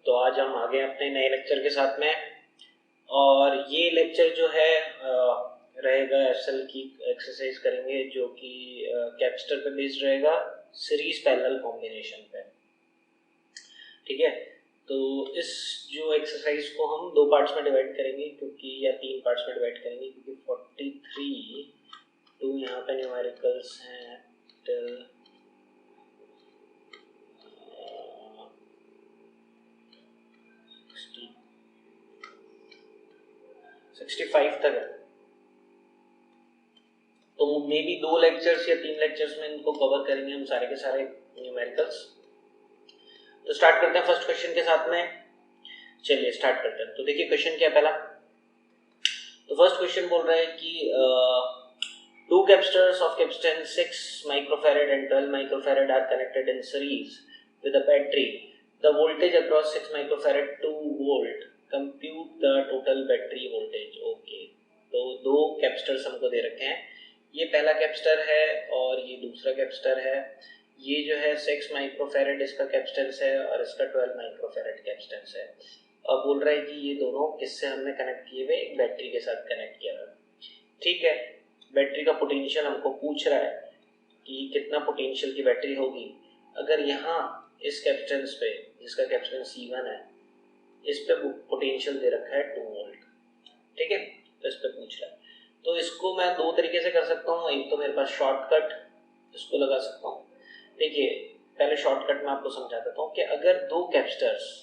तो आज हम आ गए अपने नए लेक्चर के साथ में, और ये लेक्चर जो है रहेगा एसएल की एक्सरसाइज करेंगे जो कि कैप्स्टर पे बेस्ड रहेगा, सीरीज पैरेलल कॉम्बिनेशन पे। ठीक है, तो इस जो एक्सरसाइज को हम दो पार्ट्स में डिवाइड करेंगे क्योंकि, या तीन पार्ट्स में डिवाइड करेंगे क्योंकि 43 टू यहाँ पे न्यूमेरिकल्स हैं टिल 65 तक है, तो मे बी 2 लेक्चर्स या 3 लेक्चर्स में इनको कवर करेंगे हम सारे के सारे न्यूमेरिकल्स। तो स्टार्ट करते हैं फर्स्ट क्वेश्चन के साथ में। चलिए स्टार्ट करते हैं। तो देखिए क्वेश्चन क्या है पहला। तो फर्स्ट क्वेश्चन बोल रहा है कि two capacitors of capacitance 6 microfarad and 12 microfarad are connected in series with a battery. The voltage across 6 microfarad 2 volt. Compute the total battery voltage. Okay. तो दो कैपेसिटर्स हमको दे रखे हैं, ये पहला कैपेसिटर है और ये दूसरा कैपेसिटर है। ये जो है 6 माइक्रोफैरेड इसका कैपेसिटेंस है और इसका 12 माइक्रोफैरेड कैपेसिटेंस है। अब बोल रहा है कि ये दोनों किससे हमने कनेक्ट किए हुए, एक बैटरी के साथ कनेक्ट किया हुआ। ठीक है, बैटरी का पोटेंशियल हमको पूछ रहा है कि कितना पोटेंशियल की बैटरी होगी। अगर यहाँ इस कैपेसिटेंस पे, जिसका कैपेसिटेंस C1 है, इस पे पोटेंशियल दे रखा है 2 वोल्ट। ठीक है, तो इस पे पूछ रहा है। तो इसको मैं दो तरीके से कर सकता हूँ। एक तो मेरे पास शॉर्टकट इसको लगा सकता हूँ। देखिए पहले शॉर्टकट मैं आपको समझा देता हूँ कि अगर दो कैपेसिटर्स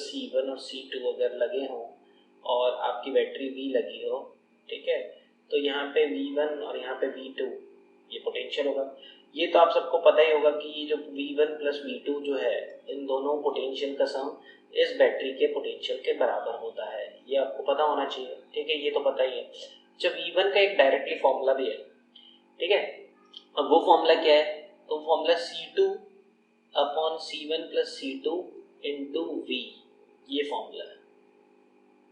C1 और C2 अगर लगे हों और आपकी बैटरी V लगी हो, ठीक है, तो यहाँ पे V1 और यहाँ पे V2 ये पोटेंशियल होगा। ये तो आप सबको पता ही होगा कि ये जो V1 प्लस V2 जो है, इन दोनों पोटेंशियल का सम इस बैटरी के पोटेंशियल के बराबर होता है। ये आपको पता होना चाहिए। ठीक है, ये तो पता ही है। जब V1 का एक डायरेक्टली फॉर्मूला भी है। ठीक है, अब वो फॉर्मूला क्या है? तो formula C2 upon C1 plus C2 into V, ये फॉर्मूला है।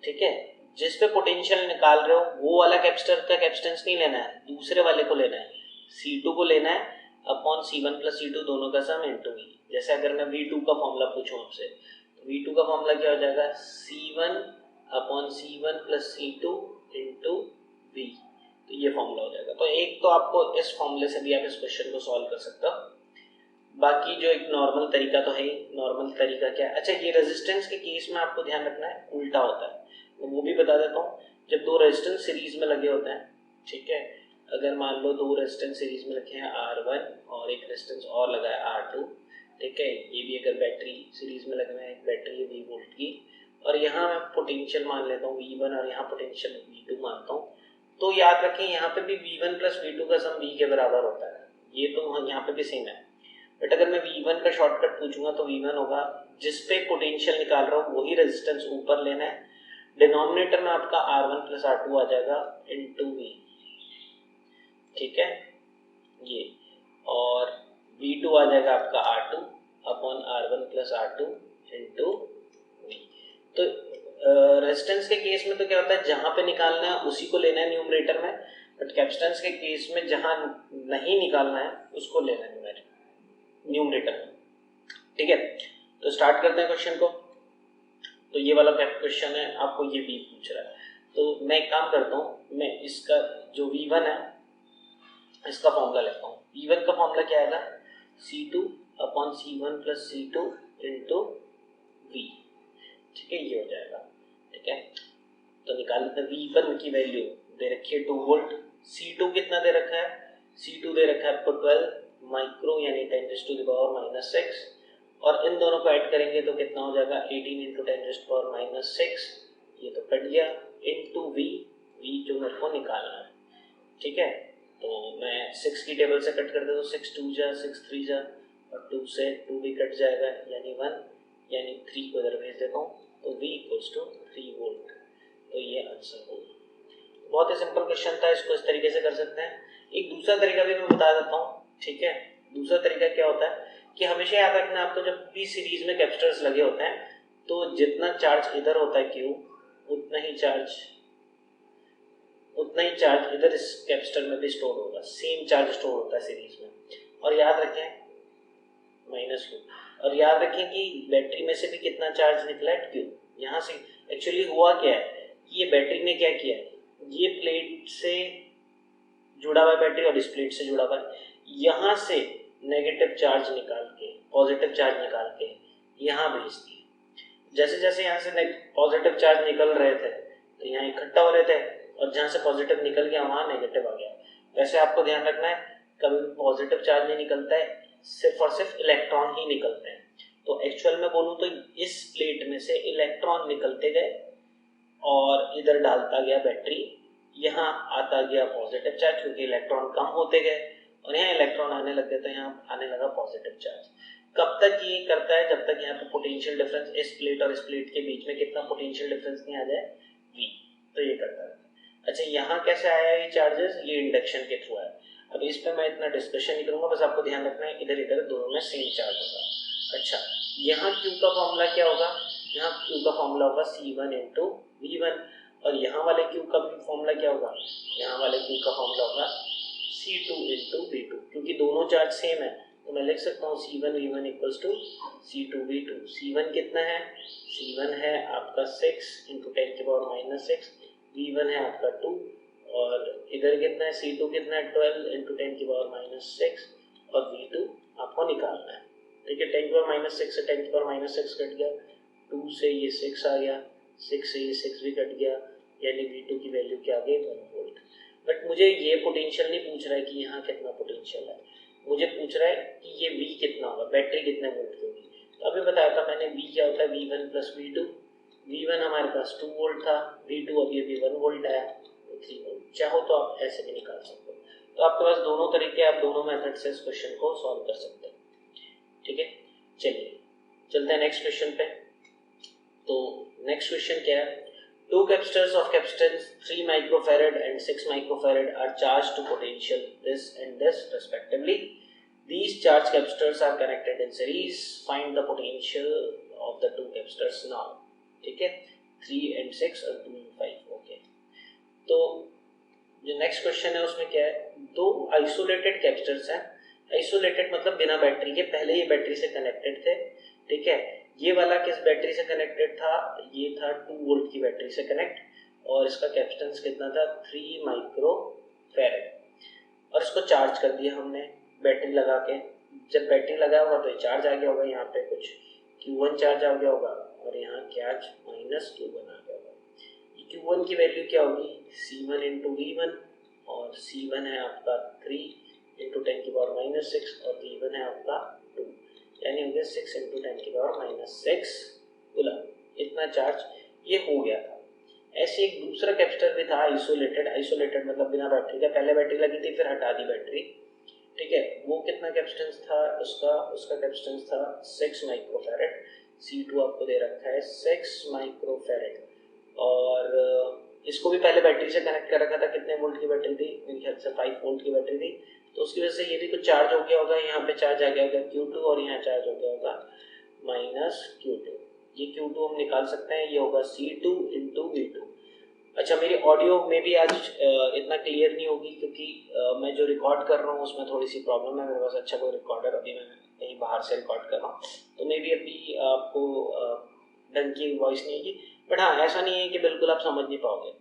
ठीक है, जिस पे पोटेंशियल निकाल रहे हो वो वाला कैपेसिटर का कैपेसिटेंस नहीं लेना है, दूसरे वाले को लेना है, C2 को लेना है अपॉन C1 प्लस C2 दोनों का सम इंटू V। जैसे अगर मैं V2 का फॉर्मूला पूछूं आपसे, तो V2 का फॉर्मूला क्या हो जाएगा? C1 upon C1 plus C2 into V। तो ये फॉर्मूला हो जाएगा। तो एक तो आपको इस फॉर्मूले से भी आप इस क्वेश्चन को सॉल्व कर सकते हो। बाकी जो एक नॉर्मल तरीका तो है ही। नॉर्मल तरीका क्या है? अच्छा, ये रेजिस्टेंस के केस में आपको ध्यान रखना है, उल्टा होता है, तो वो भी बता देता हूँ। जब दो रेजिस्टेंस सीरीज में लगे होते हैं, ठीक है, अगर मान लो दो रेजिस्टेंस सीरीज में रखे हैं R1 और एक रेजिस्टेंस और लगा है R2, ठीक है, ये भी अगर बैटरी सीरीज में लगे हुए हैं, एक बैटरी है 20 वोल्ट की, और यहाँ मैं पोटेंशियल मान लेता हूँ V1 और यहाँ पोटेंशियल V2 मानता हूँ, तो याद रखें यहाँ पे भी V1 प्लस V2 का सम V के बराबर होता है। ये तो यहाँ पे भी सेम है। बट अगर मैं V1 का शॉर्टकट पूछूंगा तो V1 होगा, जिस पे पोटेंशियल निकाल रहा हूँ वही रेजिस्टेंस ऊपर लेना है। डिनोमिनेटर में आपका R1 प्लस R2 आ जाएगा इंटू V। ठीक है, ये, और V2 आ जाएगा आपका R2 upon R1 plus R2 into V। तो रेजिस्टेंस के केस में तो क्या होता है, जहां पे निकालना है उसी को लेना है न्यूमरेटर में, बट कैपेसिटेंस के केस में जहां नहीं निकालना है उसको लेना है न्यूमरेटर में। ठीक है, तो स्टार्ट करते हैं क्वेश्चन को। तो ये वाला क्वेश्चन है, आपको ये भी पूछ रहा है। तो मैं एक काम करता हूँ, मैं इसका जो V1 है इसका फॉर्मूला लेता हूँ। V1 का फॉर्मूला क्या आएगा? C2 upon C1 plus C2 into V। ठीक है, ये हो जाएगा। ठीक है, तो निकाल लेते हैं। V1 की वैल्यू दे रखी है 2 वोल्ट। C2 कितना दे रखा है? C2 दे रखा है आपको 12 माइक्रो यानी 10⁻⁻⁶, और इन दोनों को ऐड करेंगे तो कितना हो जाएगा? 18 × 10⁻⁶। ये तो कट गया, इंटू V जो मेरे को निकालना है। ठीक है, तो मैं 6 की टेबल से कट कर देता हूँ। 6 2 जा, 6 3 जा, और 2 से 2 भी कट जाएगा यानी 1, यानी 3 को इधर भेज देता हूँ, तो V = 3 वोल्ट। तो ये आंसर होगा। बहुत ही सिंपल क्वेश्चन था, इसको इस तरीके से कर सकते हैं। एक दूसरा तरीका भी मैं बता देता हूँ। ठीक है, दूसरा तरीका क्या होता है कि हमेशा याद रखना आपको, जब भी सीरीज में कैपेसिटर्स लगे होते हैं तो जितना चार्ज इधर होता है Q, उतना ही चार्ज इधर इस कैपेसिटर में भी स्टोर होगा। सेम चार्ज स्टोर होता है सीरीज में। और याद रखें -Q। और याद रखें कि बैटरी में से भी कितना चार्ज निकला है, Q। यहाँ से एक्चुअली हुआ क्या है कि ये बैटरी ने क्या किया है, ये प्लेट से जुड़ा हुआ बैटरी और इस प्लेट से जुड़ा हुआ है, यहाँ से नेगेटिव चार्ज निकाल के पॉजिटिव चार्ज निकाल के यहाँ भेज दिए। जैसे जैसे यहाँ से पॉजिटिव चार्ज निकल रहे थे तो यहाँ इकट्ठा हो रहे थे, और जहाँ से पॉजिटिव निकल गया वहाँ नेगेटिव आ गया। वैसे आपको ध्यान रखना है कभी पॉजिटिव चार्ज नहीं निकलता है, सिर्फ और सिर्फ इलेक्ट्रॉन ही निकलते हैं। तो एक्चुअल में बोलूँ तो इस प्लेट में से इलेक्ट्रॉन निकलते गए और इधर डालता गया बैटरी, यहाँ आता गया पॉजिटिव चार्ज क्योंकि इलेक्ट्रॉन कम होते गए, और यहाँ इलेक्ट्रॉन आने लग गए तो यहाँ आने लगा पॉजिटिव चार्ज। कब तक ये करता है, जब तक यहाँ पे पोटेंशियल डिफरेंस इस प्लेट और इस प्लेट के बीच में कितना पोटेंशियल डिफरेंस नहीं आ जाए, V। तो ये करता है। अच्छा, यहाँ कैसे आया ये चार्जेस, ये इंडक्शन के थ्रू आया। अब इस पर मैं इतना डिस्कशन नहीं करूँगा, बस आपको ध्यान रखना है इधर इधर दोनों में सेम चार्ज होगा। अच्छा, यहाँ Q का फॉर्मूला क्या होगा, यहाँ Q का फॉर्मूला होगा C1 इंटू V1, और यहाँ वाले Q का भी फॉर्मूला क्या होगा, यहाँ वाले Q का फॉर्मूला होगा C2 इंटू V2। क्योंकि दोनों चार्ज सेम है तो मैं लिख सकता हूँ C1 V1 equals to C2 V2। C1 कितना है, C1 है आपका 6 इंटू 10 की पावर माइनस 6, V1 है आपका 2, और इधर कितना है C2 कितना है 12 इंटू 10 की पावर माइनस 6, और V2 आपको निकालना है। ठीक है, 10 की पावर माइनस 6 से 10 की पावर माइनस 6 कट गया, 2 से ये 6 आ गया, 6 से ये 6 भी कट गया, यानी V2 की वैल्यू क्या आ गई 1 वोल्ट। बट मुझे ये पोटेंशियल नहीं पूछ रहा है कि यहाँ कितना पोटेंशियल है, मुझे पूछ रहा है कि ये V कितना होगा, बैटरी कितने वोल्ट की होगी। तो अभी बताया था मैंने V क्या होता है, V1 प्लस V2। V1 हमारे पास 2 वोल्ट था, V2 अभी अभी 1 वोल्ट आया तो 3 वोल्ट। चाहो तो आप ऐसे भी निकाल सकते हो। तो आपके पास दोनों तरीके, आप दोनों मेथड से इस क्वेश्चन को सॉल्व कर सकते हैं। ठीक है, चलिए चलते हैं नेक्स्ट क्वेश्चन पे। तो नेक्स्ट क्वेश्चन क्या है, two capacitors of capacitance 3 microfarad and 6 microfarad are charged to potential this and this respectively. These charged capacitors are connected in series. Find the potential of the two capacitors now. ठीक है, 3 and 6 और 2 and 5। Okay, तो जो next question है उसमें क्या है, दो आइसोलेटेड कैपेसिटर्स हैं। आइसोलेटेड मतलब बिना बैटरी के, पहले ये बैटरी से कनेक्टेड थे। ठीक है, ये वाला किस बैटरी से कनेक्टेड था, ये था 2 वोल्ट की बैटरी से कनेक्ट, और इसका कैपेसिटेंस कितना था 3 माइक्रो फैरेड, और इसको चार्ज कर दिया हमने बैटरी लगा के। जब बैटरी लगा होगा तो चार्ज आ गया होगा, यहाँ पे कुछ Q1 चार्ज आ गया होगा, और यहाँ चार्ज माइनस Q1 आ गया होगा। Q1 की वैल्यू क्या होगी, C1 इंटू V1, और C1 है आपका 3 इंटू 10 की पावर माइनस 6, और V1 है आपका 2, यानी हो गया 6 इंटू 10 की पावर माइनस 6 कूलम। इतना चार्ज ये हो गया था। ऐसे एक दूसरा कैपेसिटर भी था आइसोलेटेड। आइसोलेटेड मतलब बिना बैटरी का, पहले बैटरी लगी थी फिर हटा दी बैटरी। ठीक है, वो कितना कैपेसिटेंस था उसका कैपेसिटेंस था 6 माइक्रोफैरेड। C2 आपको दे रखा है 6 माइक्रोफैरेड, और इसको भी पहले बैटरी से कनेक्ट कर रखा था। कितने वोल्ट की बैटरी थी, मेरे ख्याल से 5 वोल्ट की बैटरी थी, तो उसकी वजह से ये भी कुछ चार्ज हो गया होगा, यहाँ पे चार्ज आ गया होगा Q2, और यहाँ चार्ज हो गया होगा माइनस Q2। ये Q2 हम निकाल सकते हैं, ये होगा C2 इंटू V2। अच्छा, मेरी ऑडियो में भी आज इतना क्लियर नहीं होगी क्योंकि मैं जो रिकॉर्ड कर रहा हूँ उसमें थोड़ी सी प्रॉब्लम है। मेरे पास अच्छा कोई रिकॉर्डर, अभी मैं कहीं बाहर से रिकॉर्ड कर रहा हूँ, तो मे भी अभी आपको ढंग की वॉइस नहीं होगी, बट हाँ ऐसा नहीं है कि बिल्कुल आप समझ नहीं पाओगे।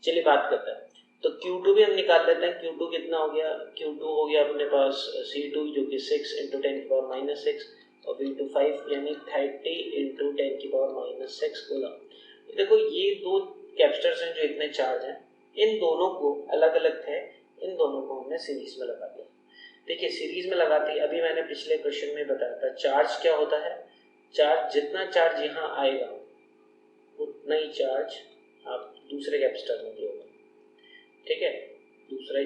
चलिए बात करते हैं। तो Q2 भी हम निकाल लेते हैं। Q2 कितना हो गया, Q2 हो गया अपने पास C2 जो कि 6 इंटू 10 की पावर माइनस 6, और V2 5 यानी 30 इंटू 10 की पावर माइनस 6 कूलम। देखो ये दो कैपेसिटर्स हैं जो इतने चार्ज हैं, इन दोनों को अलग अलग थे, इन दोनों को हमने सीरीज में लगा दिया। देखिए सीरीज में लगाते, अभी मैंने पिछले क्वेश्चन में बताया था चार्ज क्या होता है। चार्ज, जितना चार्ज यहाँ आएगा उतना ही चार्ज आप दूसरे कैपेसिटर में भी होगा। ठीक है, दूसरे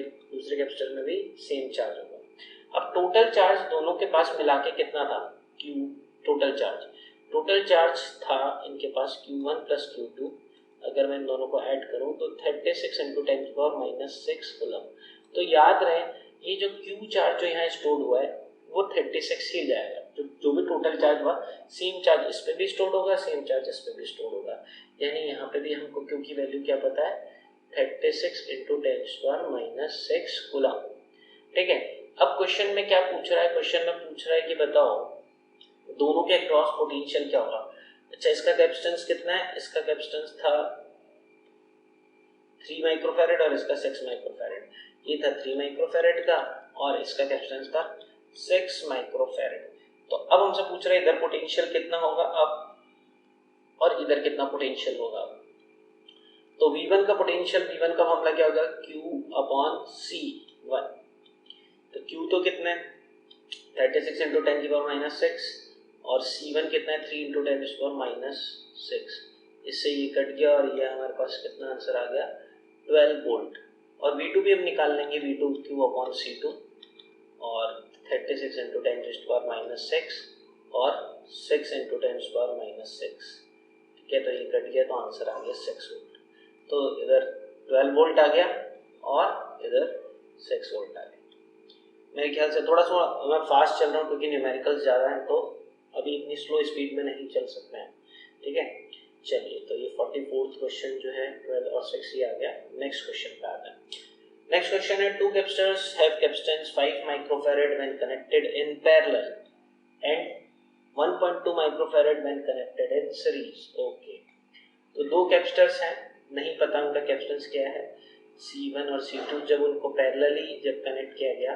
कैपेसिटर में भी सेम चार्ज होगा। अब टोटल चार्ज दोनों के पास मिला के कितना था, Q टोटल चार्ज था इनके पास Q1 प्लस Q2। अगर मैं इन दोनों को ऐड करूं तो 36 इंटू 10 की पावर माइनस 6 कूलम। तो याद रहे ये जो Q चार्ज जो यहाँ स्टोर हुआ है वो 36 ही जाएगा। जो भी टोटल चार्ज हुआ, सेम चार्ज इस पे भी स्टोर होगा, सेम चार्ज इस पे भी स्टोर होगा। यानी यहाँ पे भी हमको Q की वैल्यू क्या पता है, 36 इंटू 10 पावर माइनस 6 कूलम। ठीक है, अब क्वेश्चन में क्या पूछ रहा है, क्वेश्चन में पूछ रहा है कि बताओ दोनों के अक्रॉस पोटेंशियल क्या होगा। अच्छा, इसका कैपेसिटेंस कितना है, इसका कैपेसिटेंस था 3 माइक्रोफैरेड और इसका 6 माइक्रोफैरेड। ये था 3 माइक्रोफैरेड का और इसका कैपेसिटेंस था 6 माइक्रोफैरेड। तो अब हमसे पूछ रहे हैं इधर पोटेंशियल कितना होगा अब और इधर कितना पोटेंशियल होगा। तो V1 का पोटेंशियल, V1 का फॉर्मूला क्या होगा, Q/C1। तो Q तो कितना है 36 × 10⁻⁻6 और C1 कितना है 3 × 10⁻⁻6। इससे ये कट गया और ये हमारे पास कितना आंसर आ गया 12 वोल्ट। और V2 भी हम निकाल लेंगे, V2 Q/C2 और 36 × 10⁻⁻6 और 6 × 10⁻⁻6। ठीक है, तो ये कट गया तो आंसर आ गया 6 वोल्ट। तो इधर 12 वोल्ट आ गया और इधर 6 वोल्ट आ गया। मेरे ख्याल से थोड़ा सा मैं फास्ट चल रहा हूँ क्योंकि न्यूमेरिकल्स ज़्यादा हैं, तो अभी इतनी स्लो स्पीड में नहीं चल सकते हैं। ठीक है, चलिए, तो ये 44th क्वेश्चन जो है 12 और 6 ही आ गया। नेक्स्ट क्वेश्चन पे आते हैं। नेक्स्ट क्वेश्चन है, 2 capacitors have capacitance 5 microfarad when connected in parallel and 1.2 microfarad when connected in series. Okay, तो 2 कैपेसिटर्स हैं, नहीं पता उनका कैपेसिटेंस क्या है, C1 और C2। जब उनको पैरेलली जब कनेक्ट किया गया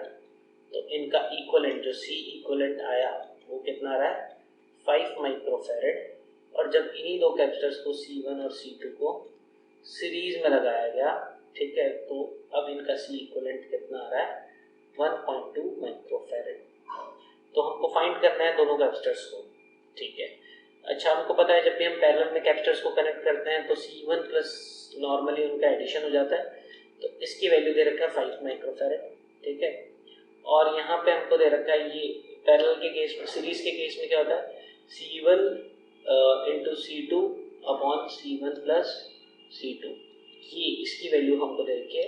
तो इनका इक्विवेलेंट जो C इक्विवेलेंट आया वो कितना आ रहा है 5 माइक्रोफैरेड। और जब इन्हीं 2 कैपेसिटर्स को C1 और C2 को सीरीज में लगाया गया, ठीक है, तो अब इनका C इक्विवेलेंट कितना आ रहा है 1.2 माइक्रोफैरेड। तो हमको फाइंड करना है दोनों कैपेसिटर्स को। ठीक है, अच्छा, हमको पता है जब भी हम पैरेलल में कैपेसिटर्स को कनेक्ट करते हैं तो C1 प्लस नॉर्मली उनका एडिशन हो जाता है। तो इसकी वैल्यू दे रखा है 5 माइक्रोफैरेड। ठीक है, और यहाँ पे हमको दे रखा है ये पैरेलल के केस में, सीरीज के केस में क्या होता है C1 × C2 upon C1 plus C2। ये इसकी वैल्यू हमको दे रखी है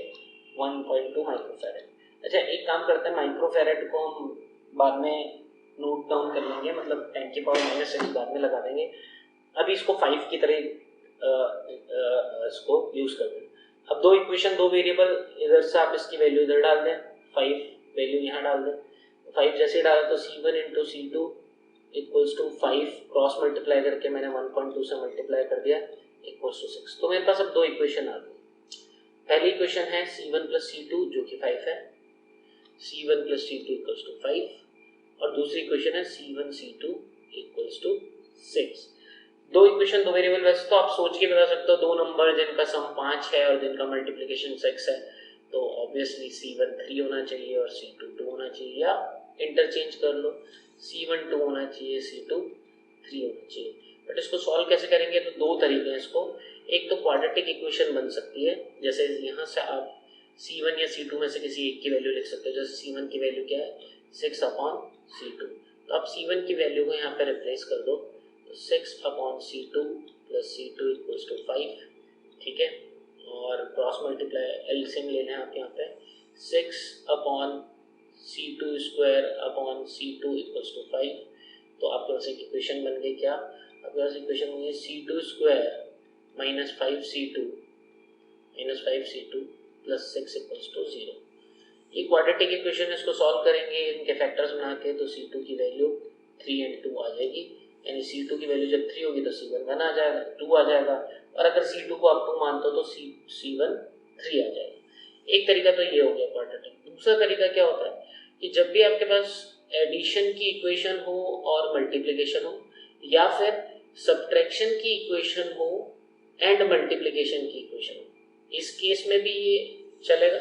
1.2 माइक्रोफैरेड। अच्छा, एक काम करते हैं, माइक्रोफैरेड को हम बाद में नोट डाउन कर लेंगे, मतलब 10⁻⁻6 बाद में लगा देंगे। अभी इसको 5 की तरह इसको यूज कर दें। अब 2 इक्वेशन 2 वेरिएबल, इधर से आप इसकी वैल्यू इधर डाल दें, 5 वैल्यू यहाँ डाल दें। 5 जैसे डाला तो C1 × C2 = 5, क्रॉस मल्टीप्लाई करके मैंने 1.2 से मल्टीप्लाई कर दिया = 6। तो मेरे पास अब 2 इक्वेशन आ गई। पहली इक्वेशन है C1 + C2 जो कि 5 है, C1 + C2 = 5, और दूसरी इक्वेशन है C1 C2 = 6। 2 equation 2 variable. वैसे तो आप सोच के बता सकते हो, 2 नंबर जिनका सम 5 है और जिनका मल्टीप्लिकेशन 6 है, तो ऑब्वियसली C1 3 होना चाहिए और C2 2 होना चाहिए, या इंटरचेंज कर लो, C1 2 होना चाहिए, C2 3 होना चाहिए। बट इसको सॉल्व कैसे करेंगे, तो 2 तरीके हैं इसको। एक तो क्वाड्रेटिक इक्वेशन बन सकती है, जैसे यहाँ से आप C1 या C2 में से किसी एक की वैल्यू लिख सकते हो। जैसे C1 की वैल्यू क्या है 6/C2, तो आप C1 की वैल्यू को यहाँ पे रिप्लेस कर दो, तो 6/C2 + C2 = 5। ठीक है, और क्रॉस मल्टीप्लाई एलसीएम ले लें आप यहाँ पे, 6/C2² / C2 = 5। तो आपके पास एक इक्वेशन बन गई। क्या आपके पास इक्वेशन बन गई C2² - 5C2 + 6 = 0। ये क्वाड्रेटिक इक्वेशन है, इसको सॉल्व करेंगे इनके फैक्टर्स बना के, तो C2 की वैल्यू 3 × 2 आ जाएगी, यानी C2 की वैल्यू जब 3 होगी तो C1 1 आ जाएगा, 2 आ जाएगा, और अगर C2 को आप 2 मानते हो तो C1 3 आ जाएगा। एक तरीका तो ये हो गया क्वाड्रेटिक। दूसरा तरीका क्या होता है कि जब भी आपके पास एडिशन की इक्वेशन हो और मल्टीप्लिकेशन हो, या फिर सब्ट्रैक्शन की इक्वेशन हो एंड मल्टीप्लिकेशन की इक्वेशन हो, इस केस में भी ये चलेगा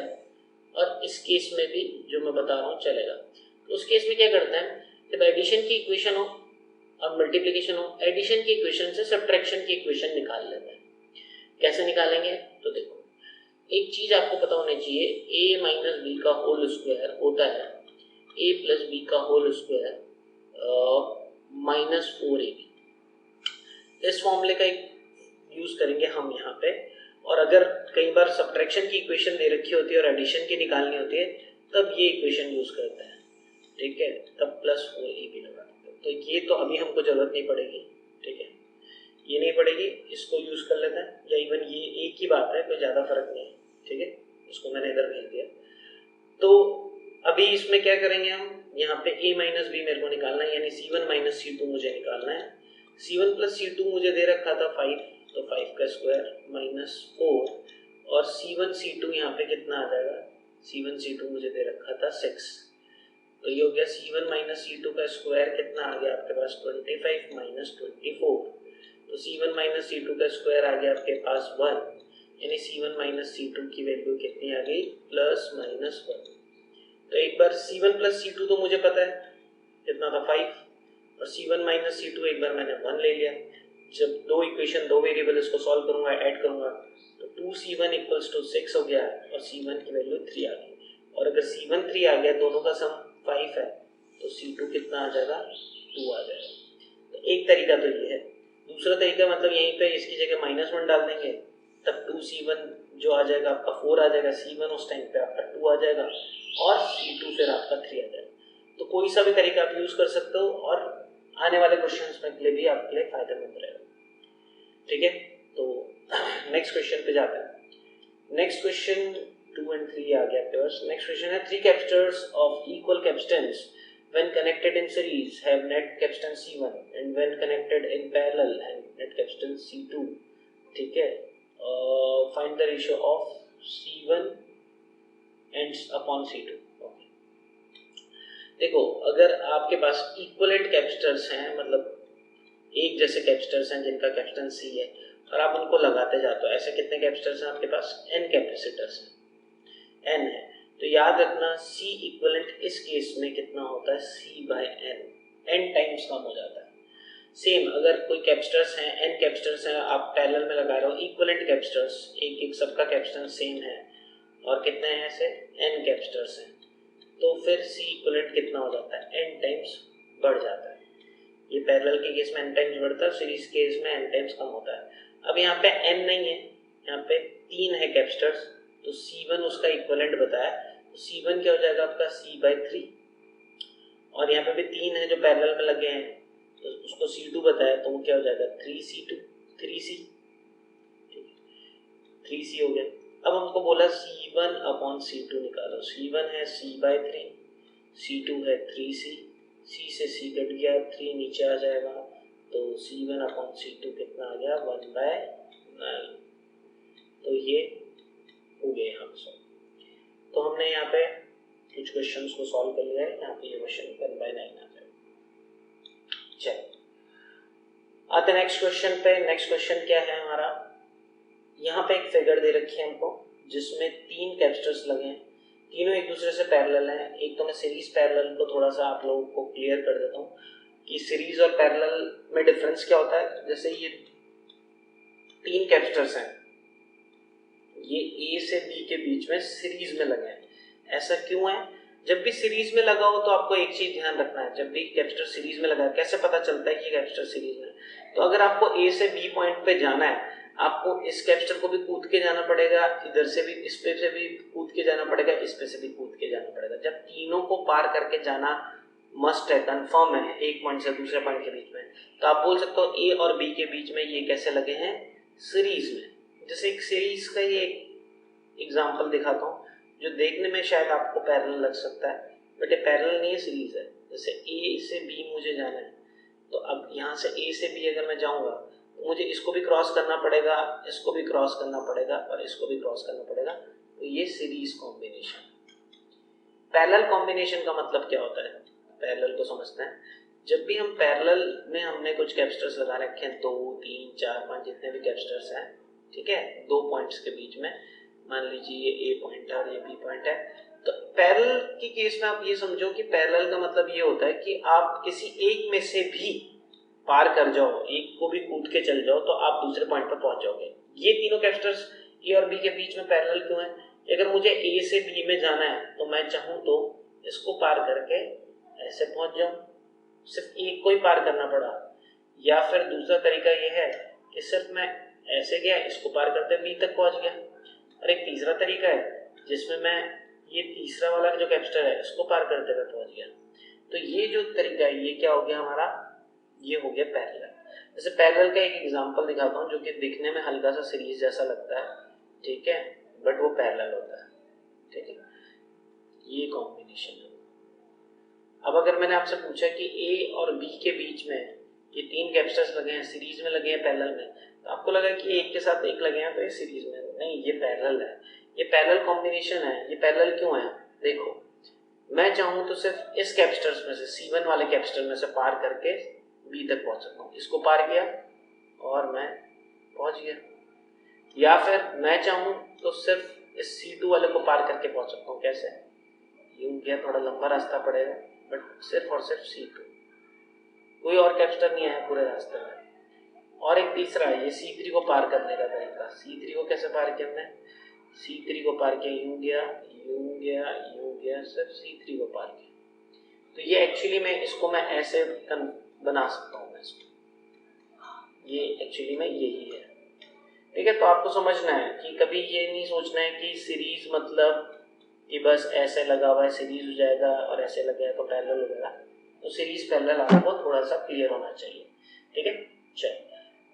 और इस केस में भी जो मैं बता रहा हूँ चलेगा। तो उस केस में क्या करते हैं, जब एडिशन की इक्वेशन हो और मल्टीप्लिकेशन हो, एडिशन की इक्वेशन से सब्ट्रैक्शन की इक्वेशन निकाल लेते हैं। कैसे निकालेंगे, तो देखो, एक चीज आपको पता होनी चाहिए, a - b² होता है a + b² -4ab। इस फॉर्मूले का यूज करेंगे हम यहाँ पे। और अगर कई बार सब्ट्रैक्शन की इक्वेशन दे रखी होती है और एडिशन की निकालनी होती है, तब ये इक्वेशन यूज करते हैं। ठीक है, तब +4ab लगाते हैं। तो ये तो अभी हमको जरूरत नहीं पड़ेगी। ठीक है, ये नहीं पड़ेगी, इसको यूज कर लेते हैं, या इवन ये एक ही बात है, कोई ज्यादा फर्क नहीं है। ठीक है, इसको मैंने इधर भेज दिया। तो अभी इसमें क्या करेंगे हम, यहाँ पे a माइनस बी मेरे को निकालना है, यानी C1 माइनस C2 मुझे निकालना है। C1 प्लस C2 मुझे दे रखा था 5, तो 5 का स्क्वायर माइनस 4, और C1 C2 यहाँ पे कितना आ जाएगा, C1 C2 मुझे दे रखा था 6, तो ये हो गया C1 माइनस C2 का स्क्वायर कितना आ गया आपके पास 25 माइनस 24, तो C1 माइनस C2 का स्क्वायर आ गया आपके पास 1, यानी C1 माइनस C2 की वैल्यू कितनी आ गई प्लस माइनस 1। तो एक बार C1 प्लस C2 तो मुझे पता है कितना था 5, और C1 माइनस C2 एक बार मैंने 1 ले लिया। जब दो इक्वेशन दो वेरिएबल इसको सॉल्व करूंगा ऐड करूंगा तो 2C1 इक्वल्स टू 6 हो गया और C1 की वैल्यू 3 आ गई, और अगर C1 3 आ गया दोनों का सम 5 है तो C2 कितना आ जाएगा 2 आ जाएगा। तो एक तरीका तो ये है। दूसरा तरीका मतलब यहीं पे इसकी जगह -1 डाल देंगे, तब 2C1 जो आ जाएगा आपका 4 आ जाएगा, C1 उस टाइम पे आपका 2 आ जाएगा और C2 फिर आपका 3 आ जाएगा। तो कोई सा भी तरीका आप यूज कर सकते हो और आने वाले क्वेश्चंस में के लिए भी आपके लिए फायदेमंद रहेगा। ठीक है, तो नेक्स्ट क्वेश्चन पे जाते हैं। नेक्स्ट क्वेश्चन 2 and 3 आ गया आपके पास। नेक्स्ट क्वेश्चन है 3 capacitors of equal capacitance when connected in series have net capacitance C1 and when connected in parallel have net capacitance C2। ठीक है, find the ratio of C1 and upon C2। देखो, अगर आपके पास equivalent capacitors हैं, मतलब एक जैसे capacitors हैं जिनका कैपेसिटेंस C है और आप उनको लगाते जाते हो, ऐसे कितने कैपेसिटर्स हैं आपके पास, n कैपेसिटर्स हैं, n है, तो याद रखना C इक्विवेलेंट इस केस में कितना होता है C/n, n टाइम्स कम हो जाता है। सेम अगर कोई कैपेसिटर्स हैं, n कैपेसिटर्स हैं, आप पैरेलल में लगा रहे हो, इक्विवेलेंट कैपेसिटर्स एक एक सबका कैपेसिटेंस सेम है और कितने हैं ऐसे n कैपेसिटर्स हैं, तो फिर C इक्विवेलेंट कितना हो जाता है n टाइम्स बढ़ जाता है। ये पैरेलल के केस में n टाइम्स बढ़ता है, सीरीज के केस में n टाइम्स कम होता है। अब यहाँ पे n नहीं है, यहाँ पे 3 है कैपेसिटर्स, तो C1 उसका इक्विवेलेंट बताया, तो C1 क्या हो जाएगा आपका C/3, और यहाँ पे भी 3 है जो पैरेलल में लगे हैं, तो उसको C2 बताया, तो वो क्या हो जाएगा 3C2, 3C, 3C हो गया। अब हमको बोला C1 अपॉन C2 निकालो, C1 है C/3, C2 है 3C, C से C कट गया, 3 नीचे आ जाएगा, तो C1 अपॉन C2 कितना आ गया 1/9। तो ये हो गए यहाँ पे सॉल्व। तो हमने यहाँ पे कुछ क्वेश्चंस को सॉल्व कर लिया है, यहाँ पे ये क्वेश्चन 1/9 आ जाएगा। चलिए आते नेक्स्ट क्वेश्चन पे। नेक्स्ट क्वेश्चन क्या है हमारा, यहाँ पे एक फिगर दे रखी है हमको जिसमें 3 कैपेसिटर्स लगे हैं, तीनों एक दूसरे से पैरेलल हैं। एक तो मैं सीरीज पैरेलल को थोड़ा सा आप लोगों को क्लियर कर देता हूँ कि सीरीज और पैरेलल में डिफरेंस क्या होता है। जैसे ये 3 कैपेसिटर्स हैं, ये A से B के बीच में सीरीज में लगे हैं। ऐसा क्यों है, जब भी सीरीज में लगा हो तो आपको एक चीज ध्यान रखना है, जब भी कैपेसिटर सीरीज में लगा है कैसे पता चलता है कि कैपेसिटर सीरीज में, तो अगर आपको A से B पॉइंट पे जाना है, आपको इस कैपेसिटर को भी कूद के जाना पड़ेगा, इधर से भी इस पे से भी कूद के जाना पड़ेगा, इस पे से भी कूद के जाना पड़ेगा। जब तीनों को पार करके जाना मस्ट है, कंफर्म है, एक पॉइंट से दूसरे पॉइंट के बीच में, तो आप बोल सकते हो A और B के बीच में ये कैसे लगे हैं, सीरीज में। जैसे एक सीरीज का ये एग्जाम्पल दिखाता हूँ जो देखने में शायद आपको पैरेलल लग सकता है, बट ये पैरेलल नहीं है, सीरीज है। जैसे A से B मुझे जाना है, तो अब यहाँ से A से B अगर मैं जाऊँगा तो मुझे इसको भी क्रॉस करना पड़ेगा, इसको भी क्रॉस करना पड़ेगा और इसको भी क्रॉस करना पड़ेगा, तो ये सीरीज कॉम्बिनेशन। पैरेलल कॉम्बिनेशन का मतलब क्या होता है, पैरेलल को समझते हैं। जब भी हम पैरेलल में हमने कुछ कैपेसिटर्स लगा रखे हैं, 2, 3, 4, 5 जितने भी कैपेसिटर्स हैं, ठीक है, 2 पॉइंट्स के बीच में, मान लीजिए ये A पॉइंट है और ये B पॉइंट है, तो पैरेलल के केस में आप ये समझो कि पैरेलल का मतलब ये होता है कि आप किसी एक में से भी पार कर जाओ, एक को भी कूद के चल जाओ, तो आप दूसरे पॉइंट पर पहुंच जाओगे। ये तीनों कैपेसिटर्स A और B के बीच में पैरेलल क्यों है, अगर मुझे A से B में जाना है तो मैं चाहूँ तो इसको पार करके ऐसे पहुंच जाऊँ, सिर्फ एक को ही पार करना पड़ा, या फिर दूसरा तरीका ये है कि सिर्फ मैं ऐसे गया, इसको पार करते B तक पहुंच गया, और एक तीसरा तरीका है जिसमें मैं ये तीसरा वाला जो कैपेसिटर है इसको पार करते हुए पहुंच गया। तो ये जो तरीका है ये क्या हो गया हमारा, ये हो गया पैरेलल। जैसे पैरेलल का एक एग्जांपल दिखाता हूँ जो कि दिखने में हल्का सा सीरीज जैसा लगता है, ठीक है, बट वो पैरेलल होता है, ठीक है। ये कॉम्बिनेशन है। अब अगर मैंने आपसे पूछा कि ए और बी के बीच में ये 3 कैपेसिटर्स लगे हैं, सीरीज में लगे हैं पैरेलल में, तो आपको लगा कि एक के साथ एक लगे हैं तो ये सीरीज में, नहीं ये पैरेलल है, ये पैरेलल कॉम्बिनेशन है। ये पैरेलल क्यों है? देखो मैं चाहूँ तो सिर्फ इस कैपेसिटर्स में से C1 वाले कैपेसिटर में से पार करके B तक पहुंच सकता हूँ, इसको पार किया और मैं पहुंच गया, या फिर मैं चाहूँ तो सिर्फ इस C2 वाले को पार करके पहुंच सकता हूँ। कैसे? यूं किया, थोड़ा लंबा रास्ता पड़ेगा, बट सिर्फ और सिर्फ C2, कोई और कैपेसिटर नहीं आया पूरे रास्ते में। और एक तीसरा है ये C3 को पार करने का तरीका। C3 को कैसे पार किया हमने? C3 को पार किया, यूं गया, यूं गया, यूं गया, सिर्फ C3 को पार किया। तो ये एक्चुअली मैं इसको मैं ऐसे बना सकता हूँ, मैं इसको, ये एक्चुअली में यही है। ठीक है, तो आपको समझना है कि कभी ये नहीं सोचना है कि सीरीज मतलब कि बस ऐसे लगा हुआ है सीरीज हो जाएगा और ऐसे लगा है तो पैरेलल हो जाएगा। तो सीरीज पैरेलल आपको थोड़ा सा क्लियर होना चाहिए। ठीक है, चल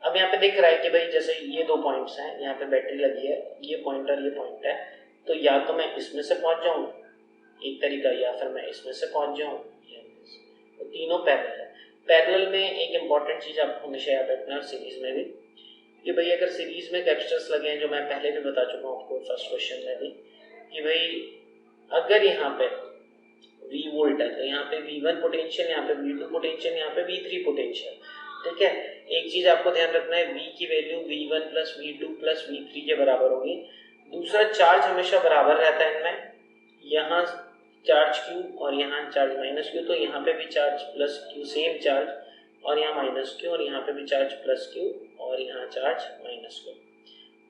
अब यहाँ पे दिख रहा है कि भाई जैसे ये 2 पॉइंट्स हैं, यहाँ पे बैटरी लगी है, ये पॉइंट और ये पॉइंट है, तो या तो मैं इसमें से पहुंच जाऊँ एक तरीका, या फिर मैं इसमें से पहुंच जाऊँ, तो तीनों पैरेलल है। पैरेलल में एक इंपॉर्टेंट चीज आपको हमेशा याद रखना है, सीरीज में भी, कि भाई अगर सीरीज में कैपेसिटर्स लगे हैं, जो मैं पहले भी बता चुका हूँ आपको फर्स्ट क्वेश्चन में भी, कि भाई अगर यहाँ पे V वोल्ट है तो यहाँ पे V1 पोटेंशियल, यहाँ पे V2 पोटेंशियल, यहाँ पे V3 पोटेंशियल। ठीक है, एक चीज आपको ध्यान रखना है, V की value V1 plus V2 plus V3 के बराबर होगी। दूसरा, चार्ज हमेशा बराबर रहता है इनमें, यहाँ चार्ज Q और यहाँ चार्ज माइनस Q, तो यहाँ पे भी charge plus Q same charge, और यहाँ माइनस Q, और यहाँ पे भी चार्ज प्लस Q, और यहाँ चार्ज माइनस Q।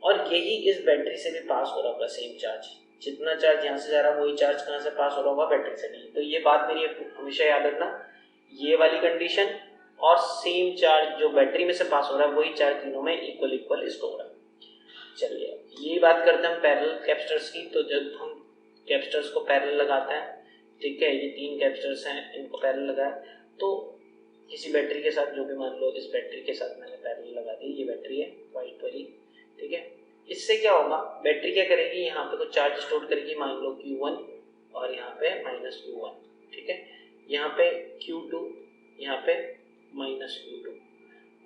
और यही इस बैटरी से भी पास हो रहा होगा सेम चार्ज, जितना चार्ज यहाँ से जा रहा है वही चार्ज कहाँ से पास हो रहा होगा? बैटरी से भी। तो ये बात मेरी हमेशा याद रखना, ये वाली कंडीशन और सेम चार्ज जो बैटरी में से पास हो रहा है वही चार्ज तीनों में इक्वल इक्वल स्टोर है। चलिए ये बात करते हैं हम पैरेलल कैपेसिटर्स की। तो जब हम कैपेसिटर्स को पैरेलल लगाते हैं, ठीक है, ये 3 कैपेसिटर्स हैं, इनको पैरेलल लगाया, तो किसी बैटरी के साथ, जो भी मान लो इस बैटरी के साथ मैंने पैरेलल लगा दी, ये बैटरी है वाइट वाली, ठीक है। इससे क्या होगा, बैटरी क्या करेगी, यहाँ पे कुछ चार्ज स्टोर करेगी, मान लो Q1 और यहाँ पे माइनस Q1, ठीक है, यहाँ पे Q2, यहाँ पे माइनस Q2,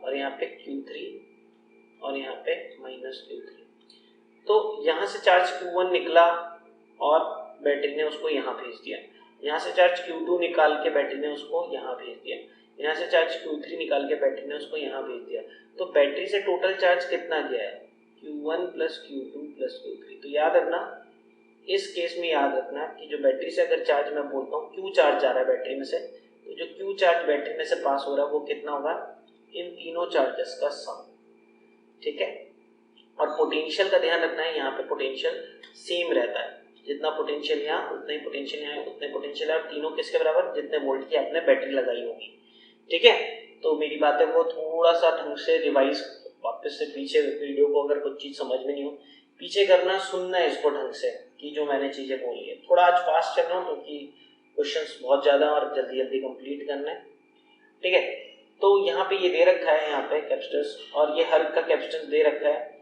और यहाँ पे Q3 और यहाँ पे माइनस Q3। तो यहाँ से चार्ज Q1 निकला और बैटरी ने उसको यहाँ भेज दिया, यहाँ से चार्ज Q2 निकाल के बैटरी ने उसको यहाँ भेज दिया, यहाँ से चार्ज Q3 निकाल के बैटरी ने उसको यहाँ भेज दिया। तो बैटरी से टोटल चार्ज कितना गया है, Q1 plus Q2 plus Q3। तो याद रखना, इस केस में याद रखना कि जो बैटरी से अगर चार्ज मैं बोलता हूँ Q चार्ज आ रहा है बैटरी में से, तो जो Q चार्ज बैटरी में से पास हो रहा है वो कितना होगा, इन तीनों चार्जेस का सम। ठीक है, और पोटेंशियल का ध्यान रखना है, यहाँ पे पोटेंशियल सेम रहता है, जितना पोटेंशियल यहाँ उतना ही पोटेंशियल यहाँ उतने पोटेंशियल है, तीनों किसके बराबर, जितने वोल्ट की आपने बैटरी लगाई होगी। ठीक है, तो मेरी बात है वो थोड़ा सा ढंग से रिवाइज, वापस से पीछे वीडियो को अगर कुछ चीज समझ में नहीं हो पीछे करना, सुनना है इसको ढंग से कि जो मैंने चीजें बोली है। थोड़ा आज फास्ट चल रहा हूँ क्योंकि क्वेश्चंस बहुत ज्यादा और जल्दी जल्दी कंप्लीट करना है। ठीक है, तो यहाँ पे ये दे रखा है, यहाँ पे कैपेसिटर्स, और ये हर का कैपेसिटेंस दे रखा है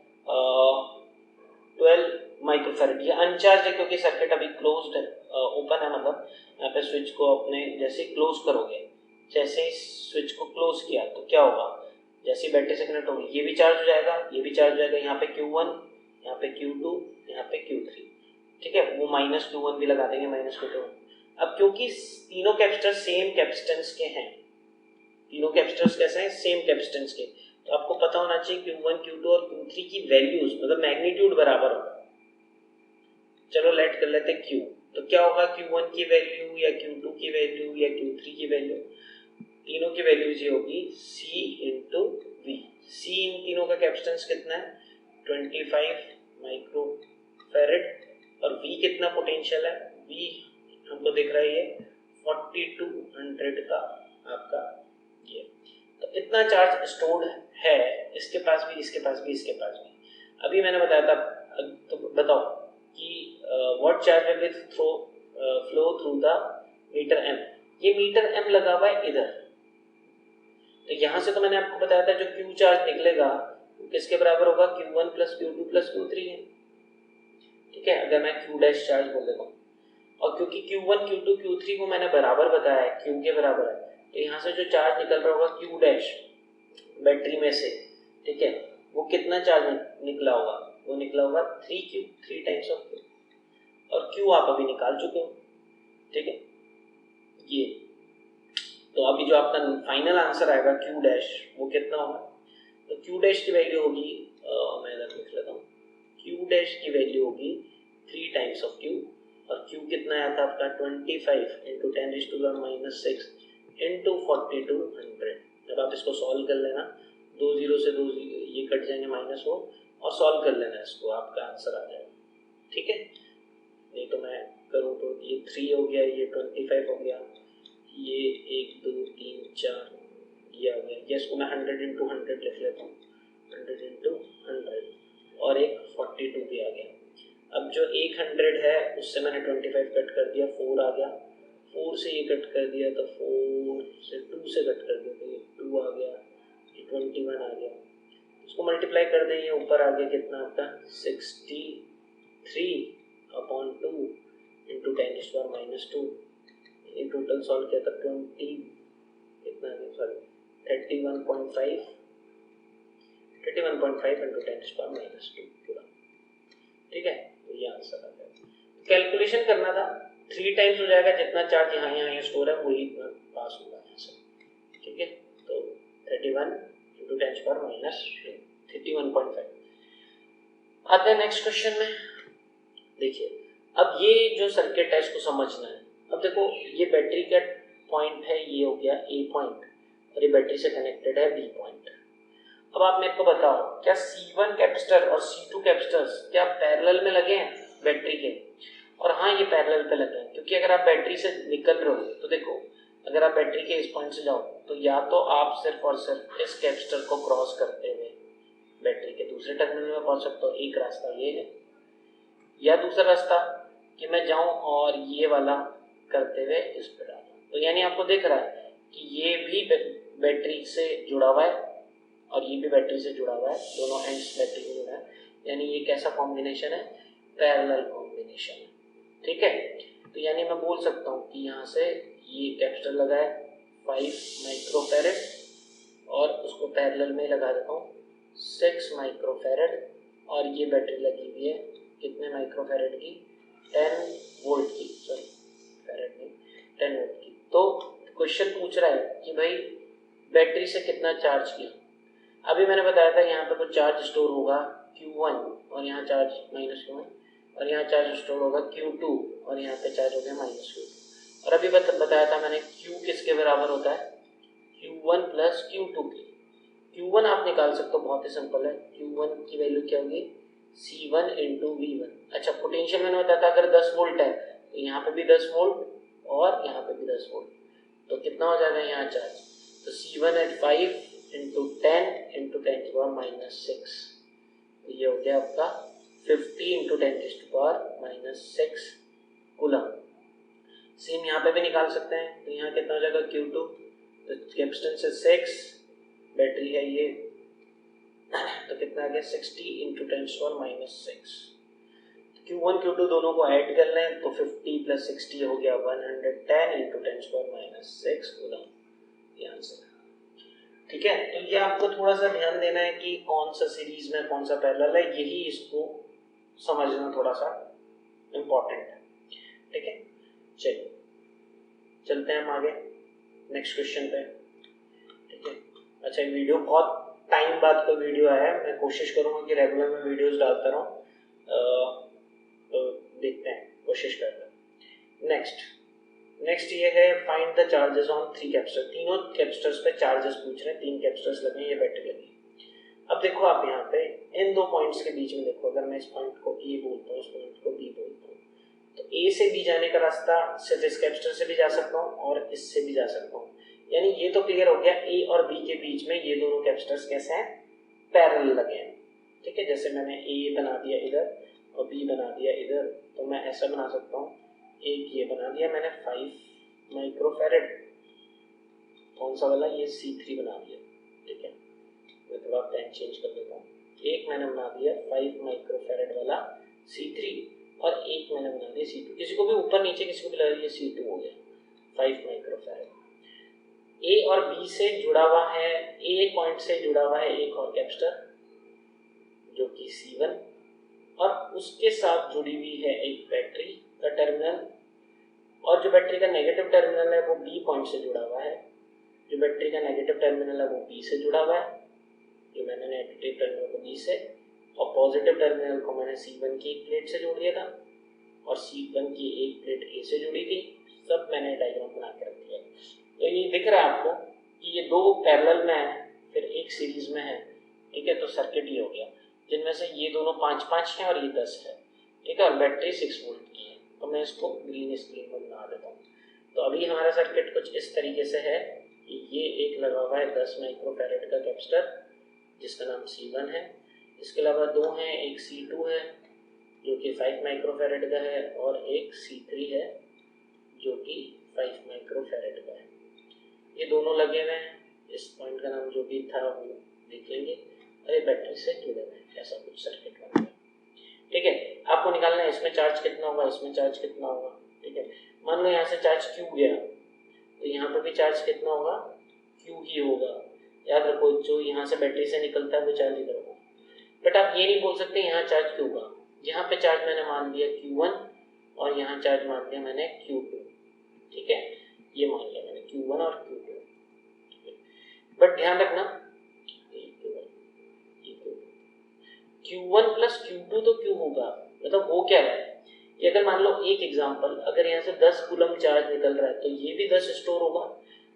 12 माइक्रोफैरड। ये अनचार्ज है क्योंकि सर्किट अभी क्लोज्ड है, ओपन है, मतलब यहाँ पे स्विच को अपने जैसे क्लोज करोगे, जैसे ही स्विच को क्लोज किया तो क्या होगा, जैसे बैटरी से कनेक्ट होगी ये भी चार्ज हो जाएगा, ये भी चार्ज हो जाएगा, यहाँ पे Q1, यहाँ पे Q2, यहाँ पे Q3। ठीक है, वो माइनस Q1 भी लगा देंगे, माइनस Q2। अब क्योंकि तीनों कैपेसिटर सेम कैपेसिटेंस के हैं, तीनों कैपेसिटर्स कैसे हैं, सेम कैपेसिटेंस के, तो आपको पता होना चाहिए Q1, Q2 और Q3 की वैल्यूज, मतलब मैग्नीट्यूड बराबर होगा। चलो लेट कर लेते हैं Q, तो क्या होगा, Q1 की वैल्यू या Q2 की वैल्यू या Q3 की वैल्यू, तीनों की वैल्यूज ये होगी C इंटू V। C इन तीनों का कैपेसिटेंस कितना है, 25 माइक्रोफैरड, और V कितना पोटेंशियल है, V हमको दिख रहा है ये 4200 का आपका ये। तो इतना चार्ज स्टोर्ड है इसके पास भी, इसके पास भी, इसके पास भी। अभी मैंने बताया था, तो बताओ कि what charge will flow through the meter M। ये मीटर M लगा हुआ है इधर, तो यहाँ से तो मैंने आपको बताया था जो Q चार्ज निकलेगा वो किसके बराबर होगा, Q1 plus Q2 plus Q3 है। ठीक है, अगर मैं Q डैश चार्ज बोल देता हूँ, और क्योंकि Q1 Q2 Q3 को मैंने बराबर बताया है, Q के बराबर है, तो यहाँ से जो चार्ज निकल रहा होगा Q डैश बैटरी में से, ठीक है, वो कितना चार्ज निकला होगा, वो निकला होगा 3Q, 3 टाइम्स ऑफ Q, और Q आप अभी निकाल चुके हो, ठीक है। ये तो अभी जो आपका फाइनल आंसर आएगा Q डैश वो कितना होगा, तो Q डैश की वैल्यू होगी, मैं इधर लिख लेता हूँ, Q डैश की वैल्यू होगी 3 टाइम्स ऑफ Q, और Q कितना आया था आपका 25 इंटू 10⁻⁻6 इंटू 4200। जब आप इसको सॉल्व कर लेना, 2 जीरो से 2 ये कट जाएंगे माइनस हो, और सॉल्व कर लेना इसको, आपका आंसर आ जाएगा, ठीक है। नहीं तो मैं करूँ तो ये 3 हो गया, ये 25 हो गया, ये 1 2 3 4 ये आ गया, ये इसको मैं 100 इंटू 100 लिख लेता हूँ, 100 इंटू 100, और एक 42 भी आ गया। अब जो 100 है उससे मैंने 25 कट कर दिया, 4 आ गया, 4 से ये कट कर दिया तो 4 से 2 से कट कर दिया तो ये 2 आ गया, ये 21 आ गया, इसको मल्टीप्लाई कर दें, ये ऊपर आ गया कितना आपका 63/2 इंटू 10⁻², ये टोटल सॉल्व किया था 20 कितना आ गया, सॉरी 31.5 इंटू 10⁻² पूरा, ठीक है। तो ये आंसर आ जाएगा। कैलकुलेशन करना था, 3 टाइम्स हो जाएगा, जितना चार्ज यहाँ स्टोर है वही इतना पास होगा यहाँ से, ठीक है। तो 31 इंटू 10⁻², 31.5। आते हैं नेक्स्ट क्वेश्चन में। देखिए अब ये जो सर्किट है इसको समझना है। अब देखो ये बैटरी का पॉइंट है, ये हो गया ए पॉइंट, और ये बैटरी से कनेक्टेड है बी पॉइंट। अब आप मेरे को बताओ, क्या C1 कैपेसिटर और C2 कैपेसिटर्स क्या पैरेलल में लगे हैं बैटरी के? और हाँ, ये पैरेलल पे लगे हैं, क्योंकि अगर आप बैटरी से निकल रहे हो तो देखो, अगर आप बैटरी के इस पॉइंट से जाओ तो या तो आप सिर्फ और सिर्फ इस कैपेसिटर को क्रॉस करते हुए बैटरी के दूसरे टर्मिनल में पहुंच सकते हो, एक रास्ता ये है, या दूसरा रास्ता कि मैं जाऊं और ये वाला करते हुए इस पर डालूं। तो यानी आपको दिख रहा है कि ये भी बैटरी से जुड़ा हुआ है और ये भी बैटरी से जुड़ा हुआ है, दोनों एंड्स बैटरी से जुड़ा है, यानी ये कैसा कॉम्बिनेशन है, पैरेलल कॉम्बिनेशन है, ठीक है। तो यानी मैं बोल सकता हूँ कि यहाँ से ये कैपेसिटर लगा है 5 माइक्रोफैरेड, और उसको पैरेलल में लगा देता हूँ 6 माइक्रोफैरेड, और ये बैटरी लगी हुई है कितने माइक्रोफैरेड की, 10 वोल्ट की, सॉरी फैरेड नहीं, 10 वोल्ट की। तो क्वेश्चन पूछ रहा है कि भाई बैटरी से कितना चार्ज किया। अभी मैंने बताया था यहाँ पे कुछ चार्ज स्टोर होगा Q1, और यहाँ चार्ज -Q1, और यहाँ चार्ज स्टोर होगा Q2, और यहाँ पे चार्ज हो गया -Q2। और अभी बताया था मैंने Q किसके बराबर होता है, Q1 प्लस Q2 की। Q1 आप निकाल सकते हो, बहुत ही सिंपल है, Q1 की वैल्यू क्या होगी, C1 इंटू V1। अच्छा, पोटेंशियल मैंने बताया था अगर 10 वोल्ट है तो यहाँ पे भी 10 वोल्ट और यहाँ पे भी 10 वोल्ट, तो कितना हो जाएगा यहाँ चार्ज, तो C1 एट 5 इंटू 10 इंटू 10⁻⁻6, तो ये हो गया आपका 50 इंटू 10⁻⁻6 कूलम। सेम यहाँ पे भी निकाल सकते हैं, तो यहाँ कितना हो जाएगा Q2, तो कैपेसिटेंस है 6, बैटरी है ये, तो कितना आ गया 60 इंटू 10⁻⁻6। Q1 Q2 दोनों को ऐड कर लें तो 50 प्लस 60 हो गया 110 इंटू 10⁻⁻6 कूलम, ये आंसर, ठीक है। तो ये आपको थोड़ा सा ध्यान देना है कि कौन सा सीरीज में कौन सा पैरेलल है, यही इसको समझना थोड़ा सा इम्पोर्टेंट है, ठीक है। चलिए चलते हैं हम आगे नेक्स्ट क्वेश्चन पे, ठीक है। अच्छा, वीडियो बहुत टाइम बाद कोई वीडियो आया है, मैं कोशिश करूंगा कि रेगुलर में वीडियोस डालता रहूं, तो देखते हैं, कोशिश करते हैं। नेक्स्ट ये है find the charges on 3 capacitor. तीनों कैपेसिटर्स पे चार्जेस पूछ रहे हैं, 3 कैपेसिटर्स लगे हैं, ये बैटरी लगी। अब देखो आप यहाँ पे इन दो पॉइंट्स के बीच में देखो, अगर मैं इस पॉइंट को ए बोलता हूँ, इस पॉइंट को बी बोलता हूँ, तो ए से बी जाने का रास्ता सिर्फ इस कैपेसिटर से भी जा सकता हूँ और इससे भी जा सकता हूँ। यानी ये तो क्लियर हो गया, ए और बी के बीच में ये दोनों कैपेसिटर्स कैसे हैं, पैरेलल लगे हैं, ठीक है। जैसे मैंने ए बना दिया इधर और बी बना दिया इधर, तो मैं ऐसा बना सकता हूँ, एक ये बना दिया मैंने 5 माइक्रोफैरेड, कौन सा वाला, ये C3 बना दिया, ठीक है। मैं थोड़ा पेन चेंज कर देता हूँ, एक मैंने बना दिया 5 माइक्रोफैरेड वाला C3, और एक मैंने बना दिया C2। किसी को भी ऊपर नीचे किसी को भी लगा दिया C2 हो गया 5 माइक्रोफैरेड। ए और बी से जुड़ा हुआ है, ए पॉइंट से जुड़ा हुआ है एक और कैपेसिटर जो कि C1 और उसके साथ जुड़ी हुई है एक बैटरी का टर्मिनल, और जो बैटरी का नेगेटिव टर्मिनल है वो बी पॉइंट से जुड़ा हुआ है, जो बैटरी का नेगेटिव टर्मिनल है वो बी से जुड़ा हुआ है, जो मैंने नेगेटिव टर्मिनल को बी से और पॉजिटिव टर्मिनल को मैंने C1 की एक प्लेट से जोड़ दिया था और C1 की एक प्लेट ए से जुड़ी थी। सब मैंने डायग्राम बना के रख दिया। तो ये दिख रहा है आपको कि ये दो पैरेलल में है फिर एक सीरीज में है, ठीक है। तो सर्किट ये हो गया जिनमें से ये दोनों 5-5 हैं और ये 10 है, ठीक है। और बैटरी 6 वोल्ट की है। तो मैं इसको ग्रीन स्क्रीन में बना देता हूँ। तो अभी हमारा सर्किट कुछ इस तरीके से है कि ये एक लगा हुआ है 10 माइक्रोफैरेड का कैपेसिटर जिसका नाम C1 है। इसके अलावा दो हैं, एक C2 है जो कि 5 माइक्रोफैरेड का है और एक C3 है जो कि 5 माइक्रोफैरेड का है। ये दोनों लगे हुए हैं, इस पॉइंट का नाम जो भी था वो देखेंगे और ये बैटरी से जुड़े हुए हैं। ऐसा कुछ सर्किट बन गया, ठीक है। आपको निकालना है इसमें चार्ज कितना होगा, इसमें चार्ज कितना होगा, ठीक है। मान लो यहाँ से चार्ज Q गया तो यहाँ पर भी चार्ज कितना होगा, Q ही होगा। याद रखो जो यहाँ से बैटरी से निकलता है वो चार्ज इधर होगा। बट आप ये नहीं बोल सकते यहाँ चार्ज क्यों होगा। यहाँ पे चार्ज मैंने मान दिया Q1 और यहाँ चार्ज मान दिया मैंने Q2, ठीक है। ये मान लिया मैंने Q1 और Q2, बट ध्यान रखना Q1 प्लस Q2 तो क्यों होगा, मतलब हो क्या रहा है कि अगर मान लो एक एग्जांपल, अगर यहाँ से 10 कूलम चार्ज निकल रहा है तो ये भी 10 स्टोर होगा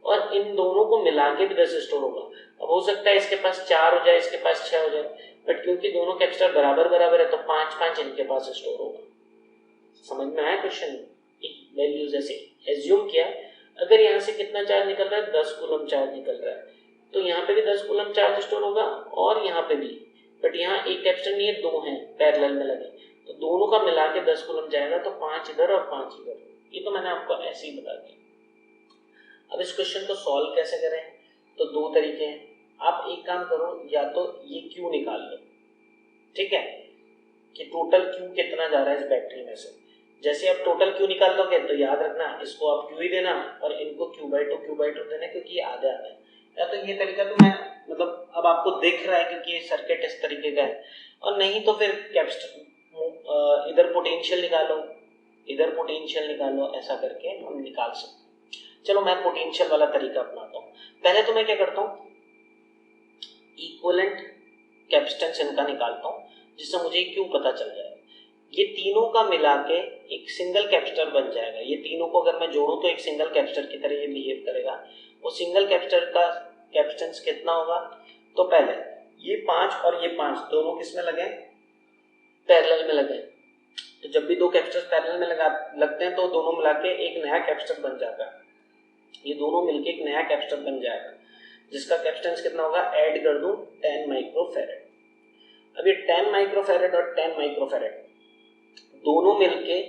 और इन दोनों को मिला के भी 10 स्टोर होगा। अब हो सकता है इसके पास 4 हो जाए, इसके पास 6 हो जाए, बट क्योंकि दोनों कैपेसिटर बराबर बराबर है तो 5-5 इनके पास स्टोर होगा। समझ में आया क्वेश्चन? वैल्यूज ऐसे एज्यूम किया, अगर यहाँ से कितना चार्ज निकल रहा है, 10 कूलम चार्ज निकल रहा है, तो यहाँ पे भी 10 कूलम चार्ज स्टोर होगा और यहाँ पे भी। बट यहाँ एक कैपेसिटर नहीं है, दो हैं पैरेलल में लगे, तो दोनों का मिला के 10 कूलम जाएगा, तो 5 इधर और 5 इधर। ये तो मैंने आपको ऐसे ही बता दिया। अब इस क्वेश्चन को सॉल्व कैसे करें, तो दो तरीके हैं। आप एक काम करो, या तो ये Q निकाल लो, ठीक है, कि टोटल Q कितना जा रहा है इस बैटरी में से। जैसे आप टोटल Q निकाल लोगे तो याद रखना इसको आप Q ही देना और इनको Q/2 देना, क्योंकि ये आधा है। या तो ये तरीका तो मैं मतलब अब आपको दिख रहा है क्योंकि ये सर्किट इस तरीके का है, और नहीं तो फिर कैपेसिटर इधर पोटेंशियल निकालो, इधर पोटेंशियल निकालो, ऐसा करके हम निकाल सकते हैं। चलो मैं पोटेंशियल वाला तरीका अपनाता हूँ। पहले तो मैं क्या करता हूँ, इक्विवेलेंट कैपेसिटेंस इनका निकालता हूँ जिससे मुझे Q पता चल जाएगा। ये तीनों का मिला के एक सिंगल कैपेसिटर बन जाएगा। ये तीनों को अगर मैं जोड़ूं तो एक सिंगल कैपेसिटर की तरह ये बिहेव करेगा। वो सिंगल कैपेसिटर का कैपेसिटेंस कितना होगा, तो पहले ये 5 और ये 5 दोनों किसमें लगे, पैरेलल में लगे। तो जब भी दो कैपेसिटर पैरेलल में लगते हैं तो दोनों मिला के एक नया कैपेसिटर बन जाता है। ये दोनों मिलके एक नया कैपेसिटर बन जाएगा जिसका कैपेसिटेंस कितना होगा, ऐड कर दूं 10 माइक्रोफैरेड। अब ये 10 माइक्रोफैरेड और 10 माइक्रोफैरेड दोनों मिलके,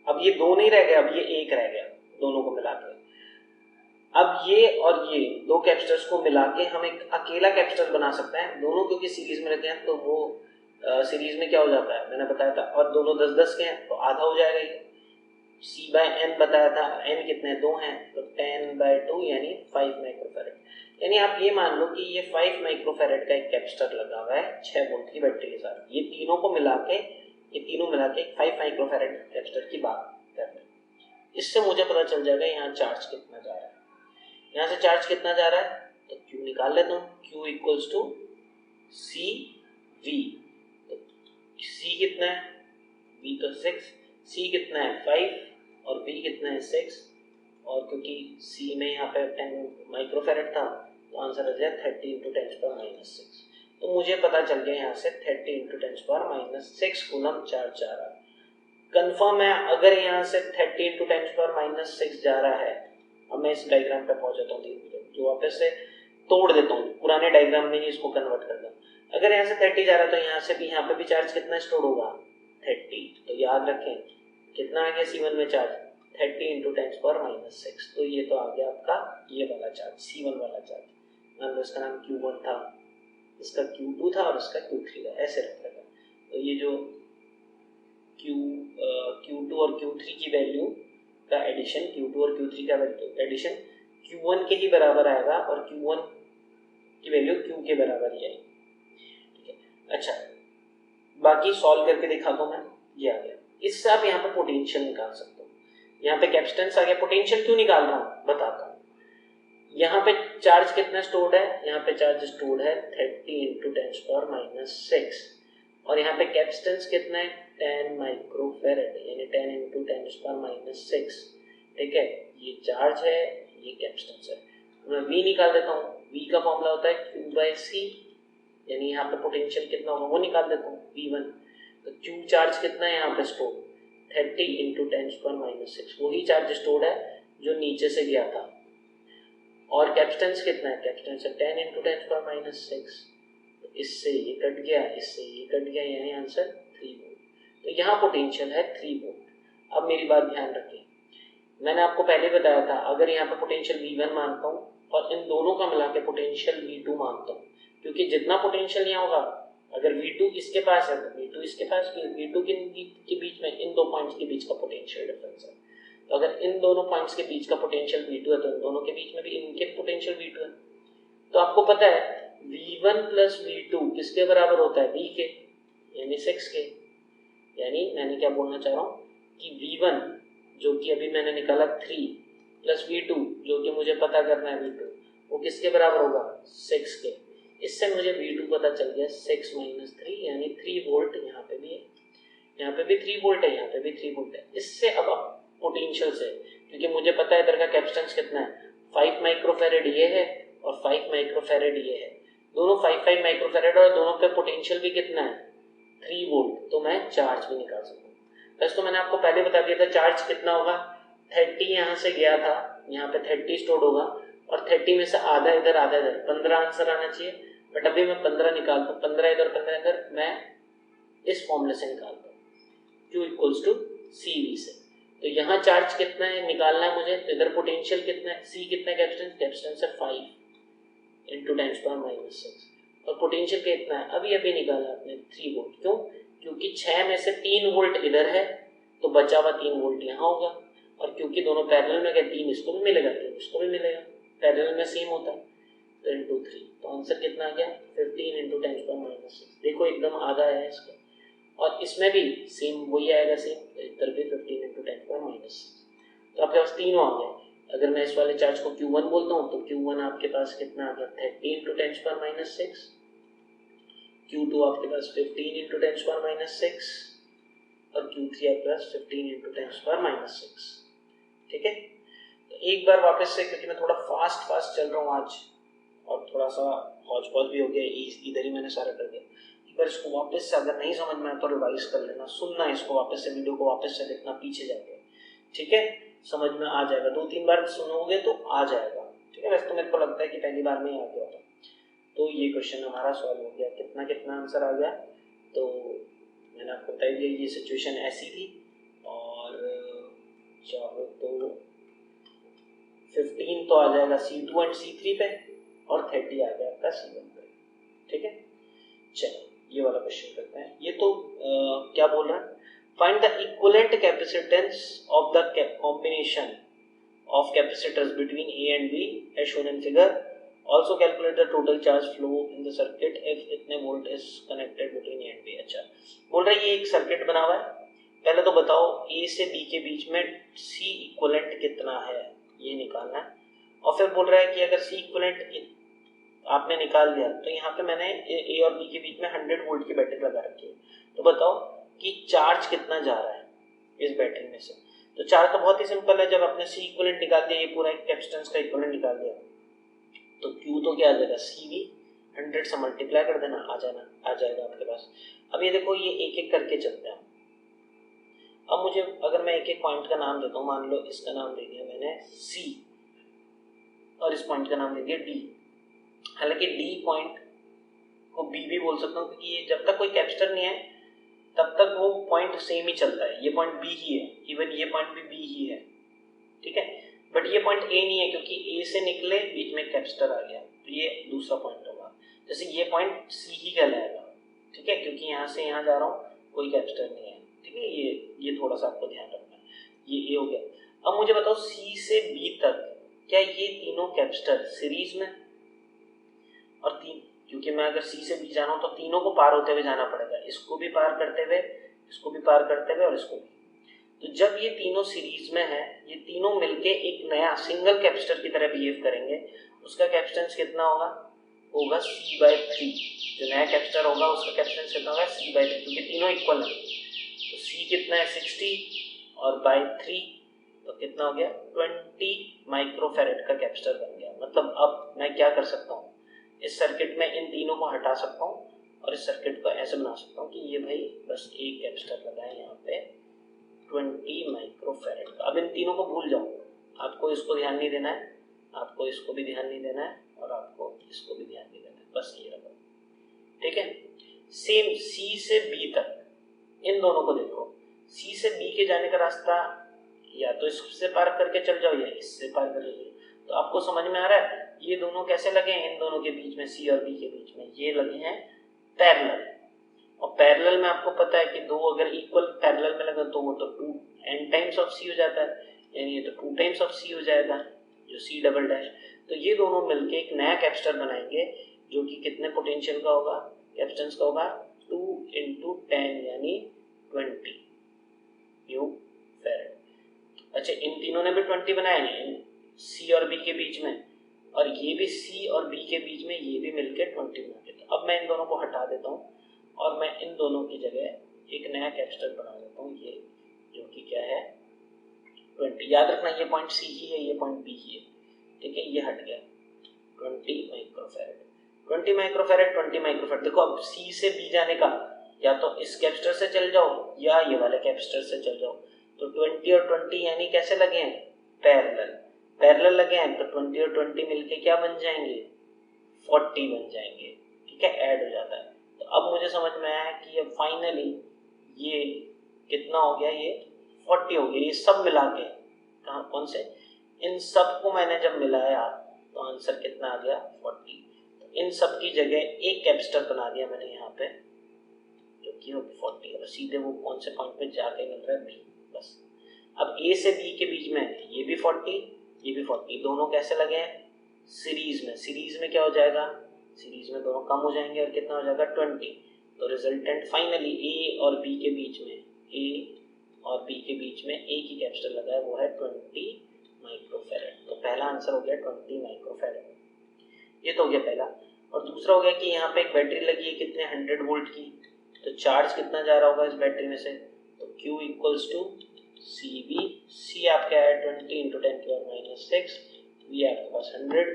अब ये दो नहीं रह गया, अब ये एक रह गया दोनों को मिला के। अब ये और ये दो कैपेसिटर्स को मिला के हम एक अकेला कैपेसिटर बना सकते हैं। दोनों क्योंकि सीरीज में रहते हैं तो वो सीरीज में क्या हो जाता है मैंने बताया था, और दोनों 10-10 के हैं तो आधा हो जाएगा। ये C/n बताया था, n कितने 2 हैं तो 10/2 यानी 5 माइक्रोफैरेड। यानी आप ये मान लो कि ये 5 माइक्रोफैरेड का एक कैपेसिटर लगा हुआ है 6 वोल्ट की बैटरी के साथ। ये तीनों को मिला के, ये तीनों मिला के 5 माइक्रोफैरेड कैपेसिटर की बात कर रहे हैं। इससे मुझे पता चल जाएगा यहाँ चार्ज कितना जा रहा है। यहाँ से चार्ज कितना जा रहा है तो Q निकाल लेता हूँ। Q equals to CV। तो C कितना है, V तो 6, C कितना है 5 और V कितना है 6, और क्योंकि C में यहाँ पे 10 माइक्रोफैरेड था तो आंसर आ जाए 30 × 10⁻⁶। तो मुझे पता चल गया यहाँ से 30 × 10⁻⁶ कूलम चार्ज जा रहा है। कंफर्म है, अगर यहाँ से 30 × 10⁻⁶ जा रहा है। अब मैं इस डायग्राम पे पहुंच जाता हूँ धीरे-धीरे, जो वापस से तोड़ देता हूँ, पुराने डायग्राम में ही इसको कन्वर्ट कर दूँ। अगर यहाँ से 30 जा रहा है तो यहाँ से भी, यहाँ पे भी चार्ज कितना स्टोर होगा 30। तो याद रखें कितना आ गया C1 में चार्ज 30 × 10⁻⁶। तो ये तो आ गया आपका ये वाला चार्ज, C1 वाला चार्ज। मान लो इसका नाम Q1 था, इसका Q2 था और इसका Q3 था, ऐसे रख लेगा। तो ये जो Q2 और Q3 की वैल्यू का एडिशन, Q2 और Q3 का एडिशन Q1 के ही बराबर आएगा और Q1 की वैल्यू Q के बराबर ही आएगी। ठीक है, अच्छा बाकी सॉल्व करके दिखाता हूँ मैं। ये आ गया, इससे आप यहाँ पे पोटेंशियल निकाल सकते हो। यहाँ पे कैपेसिटेंस आ गया, पोटेंशियल क्यों निकाल रहा हूँ बताता हूँ। यहाँ पे चार्ज कितना स्टोर्ड है, यहाँ पे चार्ज स्टोर्ड है 30 × 10⁻⁶ और यहाँ पे कैपेसिटेंस कितना है 10 माइक्रोफैरेड यानी 10 × 10⁻⁶। ठीक है, ये चार्ज है, ये कैपेसिटेंस है। मैं V निकाल देता हूँ। V का फॉर्मूला होता है Q/C, यानी यहाँ पे पोटेंशियल कितना होगा वो निकाल देता हूँ V1। तो Q चार्ज कितना है यहाँ पे स्टोर 30 × 10⁻⁶, वही चार्ज स्टोर्ड है जो नीचे से गया था। और कैपेसिटेंस कितना है, कैपेसिटेंस है 10 × 10⁻⁶। तो इससे ये कट गया, इससे ये कट गया, यानी आंसर 3 वोल्ट। तो यहाँ पोटेंशियल है 3 वोल्ट। अब मेरी बात ध्यान रखें, मैंने आपको पहले बताया था अगर यहाँ पे पोटेंशियल V1 मानता हूँ और इन दोनों का मिला के पोटेंशियल V2 मानता हूँ, क्योंकि जितना पोटेंशियल यहाँ होगा अगर V2 इसके पास है तो V2 इसके पास, V2 के बीच में इन दो पॉइंट्स के बीच का पोटेंशियल डिफरेंस है। तो अगर इन दोनों पॉइंट्स के बीच का पोटेंशियल V2 है तो इन दोनों के बीच में भी इनके पोटेंशियल V2 है। तो आपको पता है V1 + V2 किसके बराबर होता है, V के, यानी 6 के। यानी मैंने क्या बोलना चाह रहा हूँ कि V1 जो कि अभी मैंने निकाला 3 + V2 जो कि मुझे पता करना है V2, वो किसके बराबर होगा 6 के। इससे मुझे V2 पता चल गया 6 - 3 यानी 3 वोल्ट। यहाँ पे भी है, यहाँ पे भी 3 वोल्ट है, यहाँ पे भी 3 वोल्ट है। इससे अब पोटेंशियल से, क्योंकि मुझे पता है इधर का कैपेसिटेंस कितना है 5 माइक्रोफैरेड ये है और 5 माइक्रोफैरेड ये है, दोनों 5 माइक्रोफैरेड और दोनों पे पोटेंशियल भी कितना है 3 वोल्ट। तो मैं चार्ज भी निकाल सकता हूँ। बस तो मैंने आपको पहले बता दिया था चार्ज कितना होगा, 30 यहाँ से गया था, यहाँ पे 30 स्टोर्ड होगा और 30 में से आधा इधर आधा इधर, 15 आंसर आना चाहिए। बट अभी मैं 15 निकालता हूँ, 15 इधर 15 इधर, मैं इस फॉर्मूले से निकालता हूँ Q = CV से। तो यहाँ चार्ज कितना है निकालना है मुझे, तो इधर पोटेंशियल कितना है, C कितना है, कैपेसिटेंस है 5 × 10⁻⁶ और पोटेंशियल कितना है अभी अभी निकाला आपने 3 वोल्ट। क्यों, क्योंकि 6 में से 3 वोल्ट इधर है तो बचा हुआ 3 वोल्ट यहाँ होगा, और क्योंकि दोनों पैरेलल में गए 3 इसको भी मिलेगा 3 इसको भी मिलेगा, पैरेलल में सेम होता है, तो × 3। तो आंसर कितना आ गया 15 × 10⁻⁶। देखो एकदम आधा है इसका, और इसमें भी सेम वही आएगा, सेम इधर भी 15 × 10⁻⁶। तो आपके पास तीनों आ गया। अगर मैं इस वाले चार्ज को Q1 बोलता हूँ तो Q1 आपके पास कितना आ गया 30 × 10⁻⁶, Q2 आपके पास 15 × 10⁻⁶ और Q3 आपके पास 15 × 10⁻⁶। ठीक है, तो एक बार वापस से, क्योंकि मैं थोड़ा फास्ट चल रहा हूँ आज और थोड़ा सा हौच पौच भी हो गया, इधर ही मैंने सारा कर दिया। एक बार इसको वापस से अगर नहीं समझ में आया तो रिवाइज कर लेना, सुनना इसको वापस से, वीडियो को वापस से देखना पीछे जाके, ठीक है, समझ में आ जाएगा। 2-3 बार सुनोगे तो आ जाएगा। ठीक है, वैसे तो मेरे को लगता है कि पहली बार में ही आ गया होगा। तो ये क्वेश्चन हमारा सॉल्व हो गया। कितना आंसर आ गया, तो मैंने आपको बता दिया ये सिचुएशन ऐसी थी, और चाहो तो 15 तो आ जाएगा C2 एंड C3 पे और 30 आ गया आपका C1 पे। ठीक है, चलो ये वाला क्वेश्चन करते हैं। ये तो क्या बोल रहा है, find the equivalent capacitance of the combination of capacitors between A and B as shown in figure, also calculate the total charge flow in the circuit if इतने volt is connected between A and B। अच्छा बोल रहा है ये एक circuit बना हुआ है, पहले तो बताओ A से B के बीच में C इक्विवेलेंट कितना है ये निकालना है, और फिर बोल रहा है कि अगर C इक्विवेलेंट आपने निकाल दिया तो यहाँ पे मैंने A और B के बीच में 100 वोल्ट की बैटरी लगा रखी है, तो बताओ कि चार्ज कितना जा रहा है इस बैटरी में से। तो चार्ज तो बहुत ही सिंपल है, जब आपने C इक्विवेलेंट निकाल दिया, ये पूरा एक कैपेसिटेंस का इक्विवेलेंट निकाल दिया, तो Q तो क्या आ जाएगा CV 100 से मल्टीप्लाई कर देना, आ जाएगा आपके पास। अब ये देखो, ये एक एक करके चलते हैं। अब मुझे अगर मैं एक एक पॉइंट का नाम देता हूँ, मान लो इसका नाम दे दिया मैंने C और इस पॉइंट का नाम दे दिया D। हालांकि D पॉइंट को B भी बोल सकता हूँ, क्योंकि ये जब तक कोई कैपेसिटर नहीं है तब तक वो पॉइंट सेम ही चलता है, ये पॉइंट B ही है, इवन ये पॉइंट भी B ही है। ठीक है, बट ये पॉइंट A नहीं है, क्योंकि A से निकले बीच में कैपेसिटर आ गया, तो ये दूसरा पॉइंट होगा। जैसे ये पॉइंट C ही कहलाएगा, ठीक है, क्योंकि यहाँ से यहाँ जा रहा हूँ, कोई कैपेसिटर नहीं है। ठीक ठीक है, ये थोड़ा सा आपको ध्यान रखना है। ये हो गया। अब मुझे बताओ सी से बी तक क्या ये तीनों कैपेसिटर सीरीज में, और क्योंकि मैं अगर सी से बी जाना हूं तो तीनों को पार होते हुए जाना पड़ेगा, इसको भी पार करते हुए, इसको भी पार करते हुए और इसको भी। तो जब ये तीनों सीरीज में है, ये तीनों मिलके एक नया सिंगल कैपेसिटर की तरह बिहेव करेंगे, उसका कैपेसिटेंस कितना होगा C/3। जो नया कैपेसिटर होगा उसका कैपेसिटेंस कितना होगा C/3, क्योंकि तीनों इक्वल है। तो C कितना है 60 और बाय 3 तो कितना हो गया 20 माइक्रोफैरेड का कैपेसिटर बन गया। मतलब अब मैं क्या कर सकता हूँ, इस सर्किट में इन तीनों को हटा सकता हूँ और इस सर्किट को ऐसे बना सकता हूँ कि ये भाई बस एक कैपेसिटर लगा है यहाँ पे 20 माइक्रोफैरेड का। अब इन तीनों को भूल जाओ, आपको इसको ध्यान नहीं देना है, आपको इसको भी ध्यान नहीं देना है और आपको इसको भी ध्यान नहीं देना है, बस ये रखो। ठीक है, सेम सी से बी तक इन दोनों को देखो। सी से बी के जाने का रास्ता या तो इससे पार करके चल जाओ या इससे पार करके चल जाओ। तो आपको समझ में आ रहा है ये दोनों कैसे लगे हैं, इन दोनों के बीच में सी और बी के बीच में ये लगे हैं पैरेलल। और पैरेलल में आपको पता है कि दो अगर इक्वल पैरेलल में लगे तो वो तो 2n टाइम्स ऑफ सी हो जाता है, यानी ये तो 2 टाइम्स ऑफ सी हो जाएगा, जो सी डबल डैश। तो ये दोनों मिलके एक नया कैपेसिटर बनाएंगे जो कि कितने पोटेंशियल का होगा, कैपेसिटेंस का होगा 2 × 10 यानी 20 न्यू फैरेड। अच्छा, इन तीनों ने भी 20 बनाए हैं सी और बी के बीच में, और ये भी सी और बी के बीच में ये भी मिलकर 20 बनाते। तो अब मैं इन दोनों को हटा देता हूँ और मैं इन दोनों की जगह एक नया कैपेसिटर बना देता हूँ, ये जो कि क्या है 20। याद रखना ये पॉइंट सी ही है, ये पॉइंट बी ही है। ठीक है, ये हट गया 20 माइक्रोफैरेड, 20 माइक्रोफैरेड, 20 माइक्रोफैरेड। देखो अब सी से बी जाने का या तो इस कैपेसिटर से चल जाओ या ये वाले कैपेसिटर से चल जाओ। तो 20 और 20 यानी कैसे लगे हैं, पैरेलल। पैरेलल लगे हैं तो 20 और 20 मिलके क्या बन जाएंगे 40 बन जाएंगे। ठीक है, ऐड हो जाता है। तो अब मुझे समझ में आया कि ये फाइनली ये कितना हो गया, ये 40 हो गया। ये सब मिला के कहाँ कौन से, इन सब को मैंने जब मिलाया तो आंसर कितना आ गया 40। तो इन सब की जगह एक कैपेसिटर बना दिया मैंने यहाँ पे जो कि 40, और सीधे वो कौन से पॉइंट पे जाके मिल रहा है बी, बस। अब ए से बी के बीच में ये भी 40 ये भी 40, दोनों कैसे लगे हैं सीरीज में। सीरीज में क्या हो जाएगा, सीरीज में दोनों कम हो जाएंगे और कितना हो जाएगा 20। तो रिजल्टेंट फाइनली ए और बी के बीच में, ए और बी के बीच में एक ही कैपेसिटर लगा है, वो है 20 माइक्रोफैरेड। तो पहला आंसर हो गया 20 माइक्रोफैरेड। ये तो हो गया पहला। और दूसरा हो गया कि यहाँ पे एक बैटरी लगी है कितने 100 वोल्ट की, तो चार्ज कितना जा रहा होगा इस बैटरी में से, तो Q = CV। C आपका है 20 × 10⁻⁻⁶, V आपके पास 100,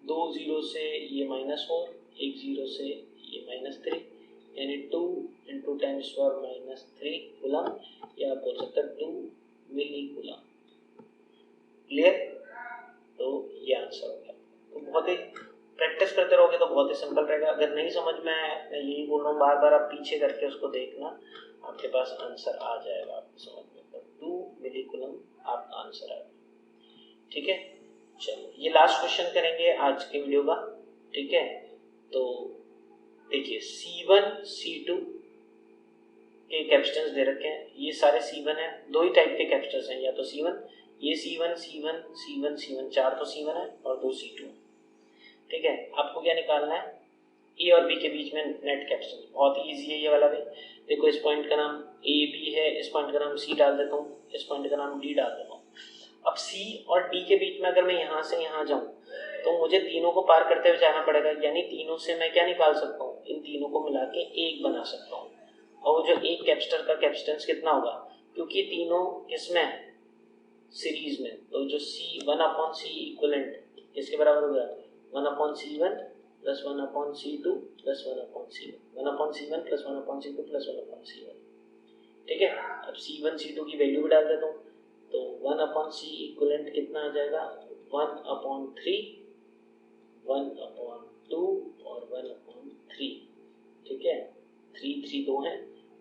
2 0 से ये -4, 1 0 से ये -3, यानी 2 × 10⁻³ कूलम, या आप बोल सकते हैं 2 मिली कूलम। क्लियर, तो ये आंसर हो गया। तो बहुत ही प्रैक्टिस करते रहोगे तो बहुत ही सिंपल रहेगा। अगर नहीं समझ में आया, मैं यही बोल रहा हूँ बार बार आप पीछे करके उसको देखना, आपके पास आंसर आ जाएगा आपको समझ में। तो 2 मिली कूलम आपका आंसर आएगा। ठीक है, चलो ये लास्ट क्वेश्चन करेंगे आज के वीडियो का। ठीक है, तो देखिए C1 C2 के कैपेसिटेंस दे रखे हैं, ये सारे C1 है। दो ही टाइप के कैपेसिटेंस हैं, या तो C1, ये C1 C1 C1 C1, 4 तो C1 है और 2 C2। ठीक है, आपको क्या निकालना है, ए और बी के बीच में नेट कैपेसिटेंस। बहुत ही इजी है ये वाला भी। देखो इस पॉइंट का नाम ए बी है, इस पॉइंट का नाम सी डाल देता हूँ, इस पॉइंट का नाम डी डाल देता हूँ। अब सी और डी के बीच में अगर मैं यहाँ से यहाँ जाऊँ तो मुझे तीनों को पार करते हुए जाना पड़ेगा, यानी तीनों से मैं क्या निकाल सकता हूँ, इन तीनों को मिला के एक बना सकता हूँ। और वो जो एक कैपेसिटर का कैपेसिटेंस कितना होगा, क्योंकि तीनों किसमें सीरीज में, तो जो C 1/C इक्विवेलेंट इसके बराबर हो गया 1/C1 + 1/C2 + 1/C1, 1/C1 + 1/C2 + 1/C1। ठीक है, अब C1 C2 की वैल्यू भी डाल देता हूँ, तो 1/C इक्विवेलेंट कितना आ जाएगा 1/3, 1/2 और 1/3। ठीक है, 3 3 2 है,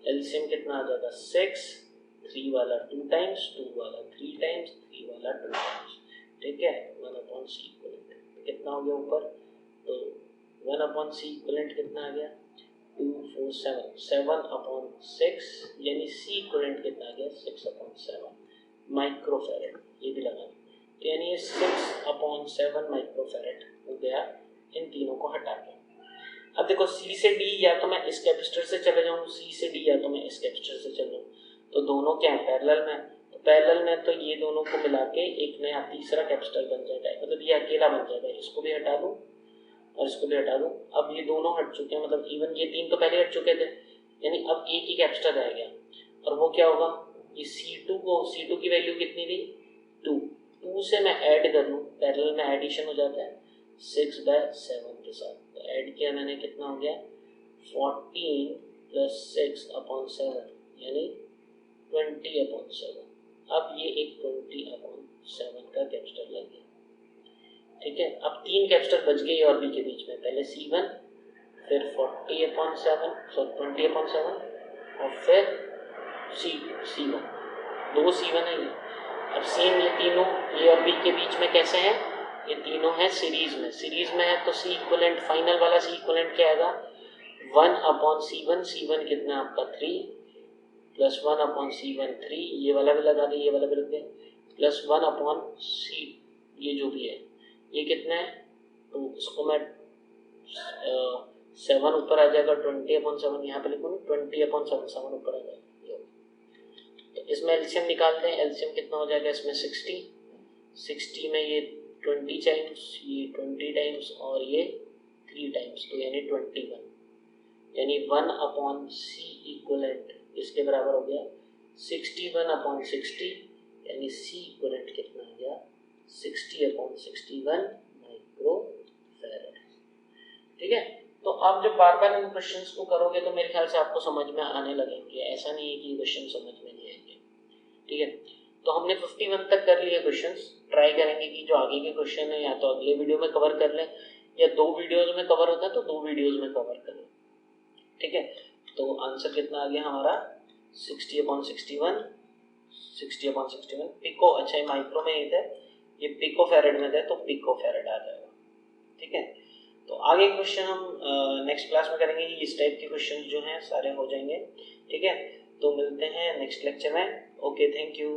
एलसीएम कितना आ जाएगा 6, 3 वाला 2 टाइम्स, 2 वाला 3 टाइम्स, 3 वाला 2 टाइम्स। ठीक है, 1/C इक्विवेलेंट कितना हो गया ऊपर, तो 1/C इक्विवेलेंट कितना आ गया 2 4 7/6 यानी सी इक्विवेलेंट कितना आ गया 6/7 माइक्रोफैरेड, ये भी लगा। तो यानी ये 6/7 माइक्रोफैरेड हो गया इन तीनों को हटा के। अब देखो सी से डी या तो मैं इस कैपेसिटर से चले जाऊँ, सी से डी या तो मैं इस कैपेसिटर से चल जाऊँ, तो दोनों क्या है पैरेलल में। तो पैरेलल में तो ये दोनों को मिला के एक नया तीसरा कैपेसिटर बन जाएगा, मतलब ये अकेला बन जाएगा। इसको भी हटा दूँ और इसको भी हटा दूँ। अब ये दोनों हट चुके हैं, मतलब इवन ये तीन तो पहले हट चुके थे, यानी अब एक ही कैपेसिटर रह गया। और वो क्या होगा, ये C2 की वैल्यू कितनी थी 2 से मैं ऐड कर लूँ, पैरेलल में एडिशन हो जाता है 6/7 के साथ। तो ऐड किया मैंने, कितना हो गया 14 + 6/7 यानी 20/7। अब ये एक 20/7 का कैपेसिटर लग गया। ठीक है, अब तीन कैपेसिटर बच गए और बी के बीच में, पहले C1 फिर 20/7 और फिर C1, दो C1 है ये। अब सेम ये तीनों ए और बी के बीच में कैसे हैं, ये तीनों हैं सीरीज में है। तो सी इक्विवेलेंट फाइनल वाला सी इक्विवेलेंट क्या आएगा 1/C1, C1 कितना आपका 3 + 1/C1 3, ये वाला भी लगा दे, ये वाला भी लग दे, + 1/C ये जो भी है ये कितना है, तो इसको मैं 7 ऊपर आ जाएगा 20/7, यहाँ पे लिखूँ 20/7, 7 ऊपर आ जाएगा। तो इसमें एलसीएम निकालते हैं, एलसीएम कितना हो जाएगा इसमें 60 में ये 20 टाइम्स, ये 20 टाइम्स और ये 3 टाइम्स, तो यानी 21, यानी 1/C इक्विवेलेंट इसके बराबर हो गया 61/60, यानी सी इक्विवेलेंट कितना आ गया 60/61 माइक्रोफैरेड। ठीक है, तो आप जब बार बार इन क्वेश्चंस को करोगे तो मेरे ख्याल से आपको समझ में आने लगेंगे, ऐसा नहीं है कि ये क्वेश्चन समझ में नहीं आएंगे। ठीक है, तो हमने 51 तक कर लिए क्वेश्चंस। ट्राई करेंगे कि जो आगे के क्वेश्चन है या तो अगले वीडियो में कवर कर लें, या 2 वीडियोज में कवर होता है तो 2 वीडियोज में कवर कर लें। ठीक है, तो आंसर कितना आ गया हमारा 60/61 पिको, अच्छा ये माइक्रो में ही थे, ये पिको फैरेड में थे तो पिको फैरेड आ जाएगा। ठीक है, तो आगे क्वेश्चन हम नेक्स्ट क्लास में करेंगे, इस टाइप के क्वेश्चन जो हैं सारे हो जाएंगे। ठीक है, तो मिलते हैं नेक्स्ट लेक्चर में। Okay, thank you.